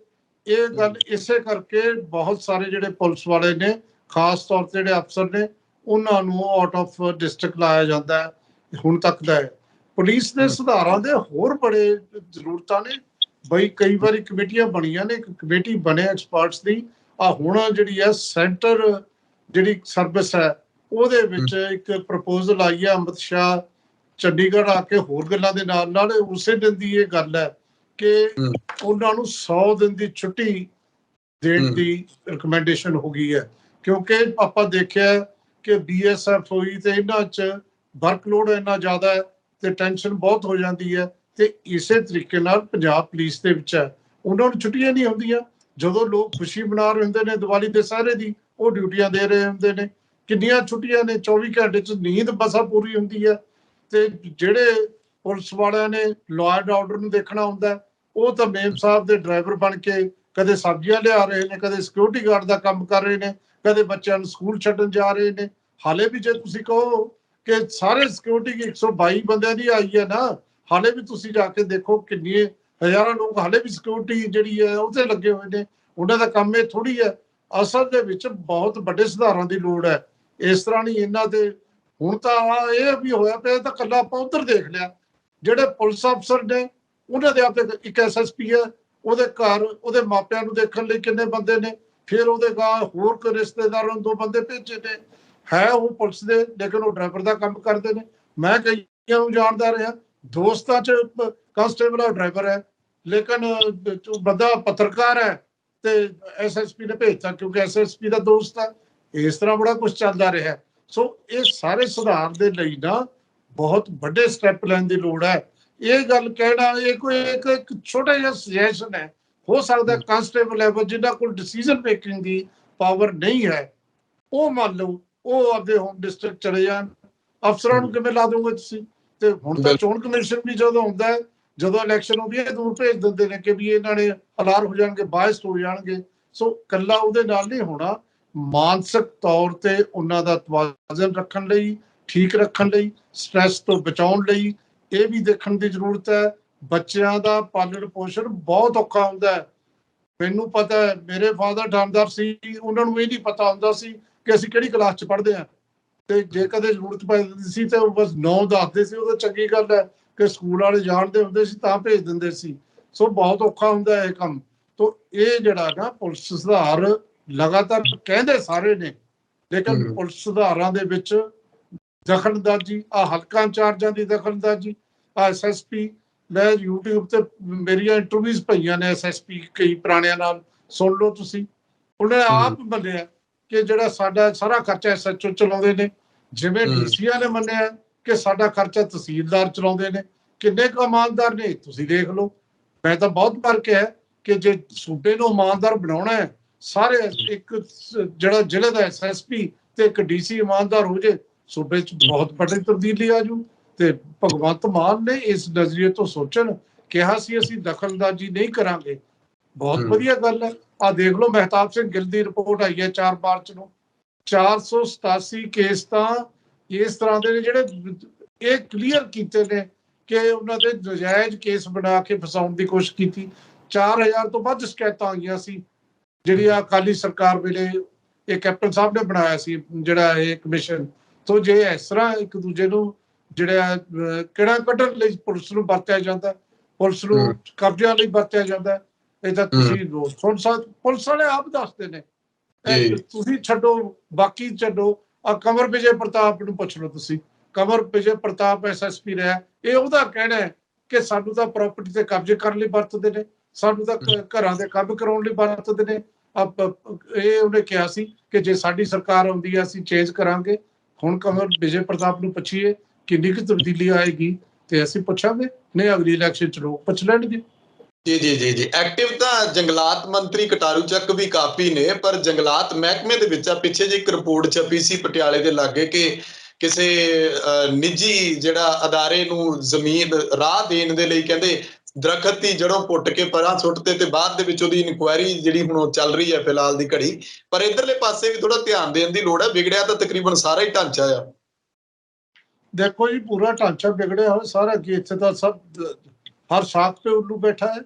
ਇਹ ਗੱਲ ਇਸੇ ਕਰਕੇ ਬਹੁਤ ਸਾਰੇ ਜਿਹੜੇ ਪੁਲਿਸ ਵਾਲੇ ਨੇ, ਖਾਸ ਤੌਰ ਤੇ ਜਿਹੜੇ ਅਫਸਰ ਨੇ, ਉਹਨਾਂ ਨੂੰ ਆਊਟ ਆਫ ਡਿਸਟ੍ਰਿਕਟ ਲਾਇਆ ਜਾਂਦਾ ਹੈ ਹੁਣ ਤੱਕ ਦਾ ਹੈ। ਪੁਲਿਸ ਦੇ ਸੁਧਾਰਾਂ ਦੇ ਹੋਰ ਬੜੇ ਜ਼ਰੂਰਤਾਂ ਨੇ ਬਈ। ਕਈ ਵਾਰੀ ਕਮੇਟੀਆਂ ਬਣੀਆਂ ਨੇ, ਇੱਕ ਕਮੇਟੀ ਬਣੇ ਐਕਸਪਰਟਸ ਦੀ। ਆ ਹੁਣ ਜਿਹੜੀ ਹੈ ਸੈਂਟਰ ਜਿਹੜੀ ਸਰਵਿਸ ਹੈ ਉਹਦੇ ਵਿੱਚ ਇੱਕ ਪ੍ਰਪੋਜ਼ਲ ਆਈ ਹੈ। ਅਮਿਤ ਸ਼ਾਹ ਚੰਡੀਗੜ੍ਹ ਆ ਕੇ ਹੋਰ ਗੱਲਾਂ ਦੇ ਨਾਲ ਨਾਲ ਉਸੇ ਦਿਨ ਦੀ ਇਹ ਗੱਲ ਹੈ ਕਿ ਉਹਨਾਂ ਨੂੰ 100 ਦਿਨ ਦੀ ਛੁੱਟੀ ਦੇਣ ਦੀ ਰਿਕਮੈਂਡੇਸ਼ਨ ਹੋ ਗਈ ਹੈ। ਕਿਉਂਕਿ ਆਪਾਂ ਦੇਖਿਆ ਕਿ BSF ਹੋਈ ਤੇ ਇਹਨਾਂ 'ਚ ਵਰਕਲੋਡ ਇੰਨਾ ਜ਼ਿਆਦਾ ਹੈ ਤੇ ਟੈਨਸ਼ਨ ਬਹੁਤ ਹੋ ਜਾਂਦੀ ਹੈ। ਤੇ ਇਸੇ ਤਰੀਕੇ ਨਾਲ ਪੰਜਾਬ ਪੁਲਿਸ ਦੇ ਵਿੱਚ ਹੈ, ਉਹਨਾਂ ਨੂੰ ਛੁੱਟੀਆਂ ਨਹੀਂ ਹੁੰਦੀਆਂ। ਜਦੋਂ ਲੋਕ ਖੁਸ਼ੀ ਮਨਾ ਰਹੇ ਹੁੰਦੇ ਨੇ ਦੀਵਾਲੀ ਦੁਸਹਿਰੇ ਦੀ, ਉਹ ਡਿਊਟੀਆਂ ਦੇ ਰਹੇ ਹੁੰਦੇ ਨੇ। ਕਿੰਨੀਆਂ ਛੁੱਟੀਆਂ ਨੇ? 24 ਘੰਟੇ 'ਚ ਨੀਂਦ ਮਸਾਂ ਪੂਰੀ ਹੁੰਦੀ ਹੈ। ਤੇ ਜਿਹੜੇ ਪੁਲਿਸ ਵਾਲਿਆਂ ਨੇ ਲਾਅ ਐਂਡ ਆਰਡਰ ਨੂੰ ਦੇਖਣਾ ਹੁੰਦਾ, ਉਹ ਤਾਂ ਮੇਮ ਸਾਹਿਬ ਦੇ ਡਰਾਈਵਰ ਬਣ ਕੇ ਕਦੇ ਸਬਜ਼ੀਆਂ ਲਿਆ ਰਹੇ ਨੇ, ਕਦੇ ਸਿਕਿਉਰਿਟੀ ਗਾਰਡ ਦਾ ਕੰਮ ਕਰ ਰਹੇ ਨੇ, ਕਦੇ ਬੱਚਿਆਂ ਨੂੰ ਸਕੂਲ ਛੱਡਣ ਜਾ ਰਹੇ ਨੇ। ਹਾਲੇ ਵੀ ਜੇ ਤੁਸੀਂ ਕਹੋ ਕਿ ਸਾਰੇ ਸਿਕਿਉਰਿਟੀ 122 ਬੰਦਿਆਂ ਦੀ ਆਈ ਹੈ ਨਾ, ਹਾਲੇ ਵੀ ਤੁਸੀਂ ਜਾ ਕੇ ਦੇਖੋ ਕਿੰਨੇ ਹਜ਼ਾਰਾਂ ਲੋਕ ਹਾਲੇ ਵੀ ਸਿਕਿਉਰਿਟੀ ਜਿਹੜੀ ਹੈ ਉਹ ਤੇ ਲੱਗੇ ਹੋਏ ਨੇ। ਉਹਨਾਂ ਦਾ ਕੰਮ ਇਹ ਥੋੜੀ ਹੈ। ਅਸਲ ਦੇ ਵਿੱਚ ਬਹੁਤ ਵੱਡੇ ਸੁਧਾਰਾਂ ਦੀ ਲੋੜ ਹੈ। ਇਸ ਤਰ੍ਹਾਂ ਨਹੀਂ ਇਹਨਾਂ ਦੇ ਹੁਣ ਤਾਂ ਇਹ ਵੀ ਹੋਇਆ ਪਿਆ, ਤਾਂ ਇਕੱਲਾ ਆਪਾਂ ਉੱਧਰ ਦੇਖ ਲਿਆ, ਜਿਹੜੇ ਪੁਲਿਸ ਅਫਸਰ ਨੇ ਉਹਨਾਂ ਦੇ ਆਪਦੇ ਇੱਕ SSP ਹੈ, ਉਹਦੇ ਘਰ ਉਹਦੇ ਮਾਪਿਆਂ ਨੂੰ ਦੇਖਣ ਲਈ ਕਿੰਨੇ ਬੰਦੇ ਨੇ, ਫਿਰ ਉਹਦੇ ਗਾਂ ਹੋਰ ਕੋਈ ਰਿਸ਼ਤੇਦਾਰਾਂ ਨੂੰ 2 ਬੰਦੇ ਭੇਜੇ ਨੇ। ਹੈ ਉਹ ਪੁਲਿਸ ਦੇ, ਲੇਕਿਨ ਉਹ ਡਰਾਈਵਰ ਦਾ ਕੰਮ ਕਰਦੇ ਨੇ। ਮੈਂ ਕਈਆਂ ਨੂੰ ਜਾਣਦਾ ਰਿਹਾ, ਦੋਸਤਾਂ 'ਚ ਕਾਂਸਟੇਬਲ ਆ ਡਰਾਈਵਰ ਹੈ, ਲੇਕਿਨ ਬੰਦਾ ਪੱਤਰਕਾਰ ਹੈ ਤੇ SSP ਨੇ ਭੇਜਤਾ ਕਿਉਂਕਿ SSP ਦਾ ਦੋਸਤ ਹੈ। ਇਸ ਤਰ੍ਹਾਂ ਬੜਾ ਕੁਝ ਚੱਲਦਾ ਰਿਹਾ। ਸੋ ਇਹ ਸਾਰੇ ਸੁਧਾਰ ਦੇ ਲਈ ਨਾ ਬਹੁਤ ਵੱਡੇ ਸਟੈਪ ਲੈਣ ਦੀ ਲੋੜ ਹੈ। ਇਹ ਗੱਲ ਕਹਿਣਾ ਇਹ ਕੋਈ ਇੱਕ ਛੋਟਾ ਜਿਹਾ ਸੁਜੈਸ਼ਨ ਹੈ। ਹੋ ਸਕਦਾ ਕਾਂਸਟੇਬਲ ਲੈਵਲ ਜਿਨ੍ਹਾਂ ਕੋਲ ਡਿਸੀਜਨ ਮੇਕਿੰਗ ਦੀ ਪਾਵਰ ਨਹੀਂ ਹੈ, ਉਹ ਮੰਨ ਲਓ ਉਹ ਆਪਦੇ ਹੋਮ ਡਿਸਟ੍ਰਿਕਟ ਚਲੇ ਜਾਣ। ਅਫਸਰਾਂ ਨੂੰ ਕਿਵੇਂ ਲਾ ਦੋਗੇ ਤੁਸੀਂ? ਤੇ ਹੁਣ ਤਾਂ ਚੋਣ ਕਮਿਸ਼ਨ ਵੀ ਜਦੋਂ ਹੁੰਦਾ ਹੈ, ਜਦੋਂ ਇਲੈਕਸ਼ਨ ਹੁੰਦੀ ਹੈ, ਦੂਰ ਭੇਜ ਦਿੰਦੇ ਨੇ ਕਿ ਵੀ ਇਹਨਾਂ ਨੇ ਅਲਾਰ ਹੋ ਜਾਣਗੇ, ਬਾਇਸਡ ਹੋ ਜਾਣਗੇ। ਸੋ ਕੱਲਾ ਉਹਦੇ ਨਾਲ ਨਹੀਂ ਹੋਣਾ, ਮਾਨਸਿਕ ਤੌਰ ਤੇ ਉਹਨਾਂ ਦਾ ਤਵਾਜ਼ਨ ਰੱਖਣ ਲਈ, ਠੀਕ ਰੱਖਣ ਲਈ, ਸਟ੍ਰੈਸ ਤੋਂ ਬਚਾਉਣ ਲਈ ਇਹ ਵੀ ਦੇਖਣ ਦੀ ਜ਼ਰੂਰਤ ਹੈ। ਬੱਚਿਆਂ ਦਾ ਪਾਲਣ ਪੋਸ਼ਣ ਬਹੁਤ ਔਖਾ ਹੁੰਦਾ ਹੈ। ਮੈਨੂੰ ਪਤਾ ਹੈ, ਮੇਰੇ ਫਾਦਰ ਠਾਣੇਦਾਰ ਸੀ, ਉਹਨਾਂ ਨੂੰ ਇਹ ਨਹੀਂ ਪਤਾ ਹੁੰਦਾ ਸੀ ਕਿ ਅਸੀਂ ਕਿਹੜੀ ਕਲਾਸ 'ਚ ਪੜ੍ਹਦੇ ਹਾਂ। ਤੇ ਜੇ ਕਦੇ ਜ਼ਰੂਰਤ ਪੈਂਦੀ ਸੀ ਤੇ ਉਹ ਬਸ ਨਾਂ ਦੱਸਦੇ ਸੀ, ਉਹ ਤਾਂ ਚੰਗੀ ਗੱਲ ਹੈ ਕਿ ਸਕੂਲ ਵਾਲੇ ਜਾਣਦੇ ਹੁੰਦੇ ਸੀ ਤਾਂ ਭੇਜ ਦਿੰਦੇ ਸੀ। ਸੋ ਬਹੁਤ ਔਖਾ ਹੁੰਦਾ ਇਹ ਕੰਮ। ਤੋ ਇਹ ਜਿਹੜਾ ਨਾ ਪੁਲਿਸ ਸੁਧਾਰ ਲਗਾਤਾਰ ਕਹਿੰਦੇ ਸਾਰੇ ਨੇ, ਲੇਕਿਨ ਪੁਲਿਸ ਸੁਧਾਰਾਂ ਦੇ ਵਿੱਚ ਦਖਲਅੰਦਾਜ਼ੀ, ਹਲਕਾ ਇੰਚਾਰਜਾਂ ਦੀ ਦਖਲਅੰਦਾਜ਼ੀ, SSP, ਮੈਂ YouTube ਤੇ ਮੇਰੀਆਂ ਇੰਟਰਵਿਊਜ਼ ਪਈਆਂ ਨੇ SSP ਕਈ ਪੁਰਾਣਿਆਂ ਨਾਲ, ਸੁਣ ਲਓ ਤੁਸੀਂ। ਉਹਨੇ ਆਪ ਮੰਨਿਆ ਕਿ ਜਿਹੜਾ ਸਾਡਾ ਸਾਰਾ ਖਰਚਾ SHO ਚਲਾਉਂਦੇ ਨੇ, ਜਿਵੇਂ DCਆਂ ਨੇ ਮੰਨਿਆ ਕਿ ਸਾਡਾ ਖਰਚਾ ਤਹਿਸੀਲਦਾਰ ਚਲਾਉਂਦੇ ਨੇ। ਕਿੰਨੇ ਕੁ ਇਮਾਨਦਾਰ ਨੇ ਤੁਸੀਂ ਦੇਖ ਲਓ। ਮੈਂ ਤਾਂ ਬਹੁਤ ਵਾਰ ਕਿਹਾ ਕਿ ਜੇ ਸੂਬੇ ਨੂੰ ਇਮਾਨਦਾਰ ਬਣਾਉਣਾ ਹੈ, ਸਾਰੇ ਇੱਕ ਜਿਹੜਾ ਜ਼ਿਲ੍ਹੇ ਦਾ SSP ਤੇ ਇੱਕ DC ਇਮਾਨਦਾਰ ਹੋ ਜੇ, ਸੂਬੇ 'ਚ ਬਹੁਤ ਵੱਡੀ ਤਬਦੀਲੀ ਆ ਜੂ। ਤੇ ਭਗਵੰਤ ਮਾਨ ਨੇ ਇਸ ਨਜ਼ਰੀਏ ਤੋਂ ਸੋਚਣ, ਕਿਹਾ ਸੀ ਅਸੀਂ ਦਖਲਅੰਦਾਜ਼ੀ ਨਹੀਂ ਕਰਾਂਗੇ। ਬਹੁਤ ਵਧੀਆ ਗੱਲ ਹੈ। ਦੇਖ ਲਓ ਮਹਿਤਾਬ ਸਿੰਘ ਗਿੱਲ ਦੀ ਰਿਪੋਰਟ ਆਈ ਹੈ 4 ਮਾਰਚ ਨੂੰ, 487 ਕੇਸ ਤਾਂ ਇਸ ਤਰ੍ਹਾਂ ਦੇ ਨੇ ਜਿਹੜੇ ਇਹ ਕਲੀਅਰ ਕੀਤੇ ਨੇ ਕਿ ਉਹਨਾਂ ਦੇ ਨਜਾਇਜ਼ ਕੇਸ ਬਣਾ ਕੇ ਫਸਾਉਣ ਦੀ ਕੋਸ਼ਿਸ਼ ਕੀਤੀ। 4000 ਤੋਂ ਵੱਧ ਸ਼ਿਕਾਇਤਾਂ ਆਈਆਂ ਸੀ ਜਿਹੜੀ ਅਕਾਲੀ ਸਰਕਾਰ ਵੇਲੇ ਇਹ ਕੈਪਟਨ ਸਾਹਿਬ ਨੇ ਬਣਾਇਆ ਸੀ ਜਿਹੜਾ ਇਹ ਕਮਿਸ਼ਨ। ਤੋਂ ਜੇ ਇਸ ਤਰ੍ਹਾਂ ਇੱਕ ਦੂਜੇ ਨੂੰ ਜਿਹੜਾ ਕਿਹੜਾ ਕੱਢਣ ਲਈ ਪੁਲਿਸ ਨੂੰ ਵਰਤਿਆ ਜਾਂਦਾ, ਪੁਲਿਸ ਨੂੰ ਕਬਜ਼ਿਆਂ ਲਈ ਵਰਤਿਆ ਜਾਂਦਾ, ਇਹ ਤਾਂ ਤੁਸੀਂ ਸੁਣ ਸਕਦੇ। ਪੁਲਿਸ ਵਾਲੇ ਆਪ ਦੱਸਦੇ ਨੇ। ਤੁਸੀਂ ਛੱਡੋ, ਬਾਕੀ ਛੱਡੋ, ਕੰਵਰ ਵਿਜੇ ਪ੍ਰਤਾਪ ਨੂੰ ਪੁੱਛ ਲਓ ਤੁਸੀਂ। ਕੰਵਰ ਵਿਜੇ ਪ੍ਰਤਾਪ SSP ਰਿਹਾ, ਇਹ ਉਹਦਾ ਕਹਿਣਾ ਹੈ ਕਿ ਸਾਨੂੰ ਤਾਂ ਪ੍ਰਾਪਰਟੀ ਤੇ ਕਬਜ਼ੇ ਕਰਨ ਲਈ ਵਰਤਦੇ ਨੇ, ਸਾਨੂੰ ਤਾਂ ਘਰਾਂ ਦੇ ਕੰਮ ਕਰਾਉਣ ਲਈ ਵਰਤਦੇ ਨੇ। ਇਹ ਉਹਨੇ ਕਿਹਾ ਸੀ ਕਿ ਜੇ ਸਾਡੀ ਸਰਕਾਰ ਆਉਂਦੀ ਹੈ ਅਸੀਂ ਚੇਂਜ ਕਰਾਂਗੇ। ਹੁਣ ਕੰਵਰ ਵਿਜੇ ਪ੍ਰਤਾਪ ਨੂੰ ਪੁੱਛੀਏ ਕਿੰਨੀ ਕੁ ਤਬਦੀਲੀ ਆਏਗੀ ਤੇ ਅਸੀਂ ਪੁੱਛਾਂਗੇ, ਨਹੀਂ ਅਗਲੀ ਇਲੈਕਸ਼ਨ 'ਚ ਲੋਕ ਪੁੱਛ ਲੈਣਗੇ। ਜੀ ਐਕਟਿਵ ਤਾਂ ਜੰਗਲਾਤ ਮੰਤਰੀ ਕਟਾਰੂ ਚੱਕ ਵੀ ਕਾਫੀ ਨੇ, ਪਰ ਜੰਗਲਾਤ ਮਹਿਕਮੇ ਦੇ ਵਿੱਚ ਪਿੱਛੇ ਜਿਹੀ ਇੱਕ ਰਿਪੋਰਟ ਛਪੀ ਸੀ ਪਟਿਆਲੇ ਦੇ ਲਾਗੇ ਕਿ ਕਿਸੇ ਨਿੱਜੀ ਜਿਹੜਾ ਅਦਾਰੇ ਨੂੰ ਜ਼ਮੀਨ ਰਾਹ ਦੇਣ ਦੇ ਲਈ ਕਹਿੰਦੇ ਦਰਖਤ ਦੀ ਜੜੋਂ ਪੁੱਟ ਕੇ ਪਰਾਂ ਸੁੱਟਦੇ, ਤੇ ਬਾਅਦ ਦੇ ਵਿੱਚ ਉਹਦੀ ਇਨਕੁਆਇਰੀ ਜਿਹੜੀ ਹੁਣ ਚੱਲ ਰਹੀ ਹੈ ਫਿਲਹਾਲ ਦੀ ਘੜੀ। ਪਰ ਇਧਰਲੇ ਪਾਸੇ ਵੀ ਥੋੜਾ ਧਿਆਨ ਦੇਣ ਦੀ ਲੋੜ ਹੈ। ਵਿਗੜਿਆ ਤਾਂ ਤਕਰੀਬਨ ਸਾਰਾ ਹੀ ਢਾਂਚਾ ਆ। ਦੇਖੋ ਜੀ, ਪੂਰਾ ਢਾਂਚਾ ਵਿਗੜਿਆ ਹੋਇਆ ਸਾਰਾ। ਕੀ ਇੱਥੇ ਤਾਂ ਸਭ ਹਰ ਸਾਖ ਤੇ ਉੱਲੂ ਬੈਠਾ ਹੈ।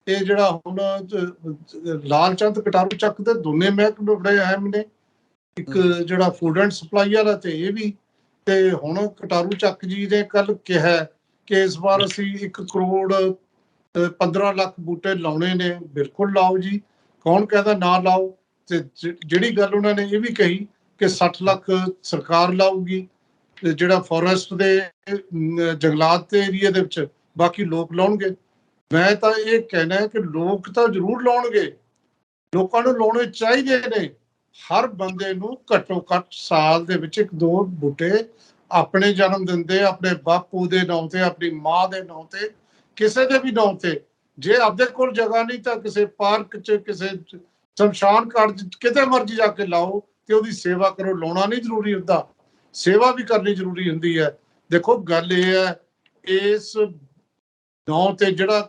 ਇਹ ਜਿਹੜਾ ਹੁਣ ਲਾਲ ਚੰਦ ਕਟਾਰੂ ਚੱਕ ਦੇ ਦੋਨੇ ਮਹਿਕਮੇ ਬੜੇ ਅਹਿਮ ਨੇ, ਇੱਕ ਜਿਹੜਾ ਫੂਡ ਐਂਡ ਸਪਲਾਈ ਵਾਲਾ ਤੇ ਇਹ ਵੀ। ਤੇ ਹੁਣ ਕਟਾਰੂ ਚੱਕ ਜੀ ਨੇ ਕੱਲ ਕਿਹਾ ਕਿ ਇਸ ਵਾਰ ਅਸੀਂ 1 ਕਰੋੜ 15 ਲੱਖ ਬੂਟੇ ਲਾਉਣੇ ਨੇ। ਬਿਲਕੁਲ ਲਾਓ ਜੀ, ਕੌਣ ਕਹਿੰਦਾ ਨਾ ਲਾਓ। ਤੇ ਜਿਹੜੀ ਗੱਲ ਉਹਨਾਂ ਨੇ ਇਹ ਵੀ ਕਹੀ ਕਿ 60 ਲੱਖ ਸਰਕਾਰ ਲਾਊਗੀ, ਜਿਹੜਾ ਫੋਰੈਸਟ ਦੇ ਜੰਗਲਾਤ ਦੇ ਏਰੀਏ ਦੇ ਵਿੱਚ, ਬਾਕੀ ਲੋਕ ਲਾਉਣਗੇ। ਮੈਂ ਤਾਂ ਇਹ ਕਹਿਣਾ ਕਿ ਲੋਕ ਤਾਂ ਜ਼ਰੂਰ ਲਾਉਣਗੇ, ਲੋਕਾਂ ਨੂੰ ਲਾਉਣੇ ਚਾਹੀਦੇ ਨੇ। ਹਰ ਬੰਦੇ ਨੂੰ ਘੱਟੋ ਘੱਟ ਸਾਲ ਦੇ ਵਿੱਚ 1-2 ਬੂਟੇ ਆਪਣੇ ਜਨਮ ਦਿਨ ਦੇ, ਆਪਣੇ ਬਾਪੂ ਦੇ ਨਾਂ ਤੇ, ਆਪਣੀ ਮਾਂ ਦੇ ਨਾਂ ਤੇ, ਕਿਸੇ ਦੇ ਵੀ ਨਾਂ ਤੇ, ਜੇ ਆਪਦੇ ਕੋਲ ਜਗ੍ਹਾ ਨਹੀਂ ਤਾਂ ਕਿਸੇ ਪਾਰਕ 'ਚ, ਕਿਸੇ ਸ਼ਮਸ਼ਾਨ ਘਾਟ 'ਚ, ਕਿਤੇ ਮਰਜ਼ੀ ਜਾ ਕੇ ਲਾਓ ਤੇ ਉਹਦੀ ਸੇਵਾ ਕਰੋ। ਲਾਉਣਾ ਨਹੀਂ ਜ਼ਰੂਰੀ ਹੁੰਦਾ, ਸੇਵਾ ਵੀ ਕਰਨੀ ਜ਼ਰੂਰੀ ਹੁੰਦੀ ਹੈ। ਦੇਖੋ ਗੱਲ ਇਹ ਹੈ, ਇਸ ਨਾਂ ਤੇ ਜਿਹੜਾ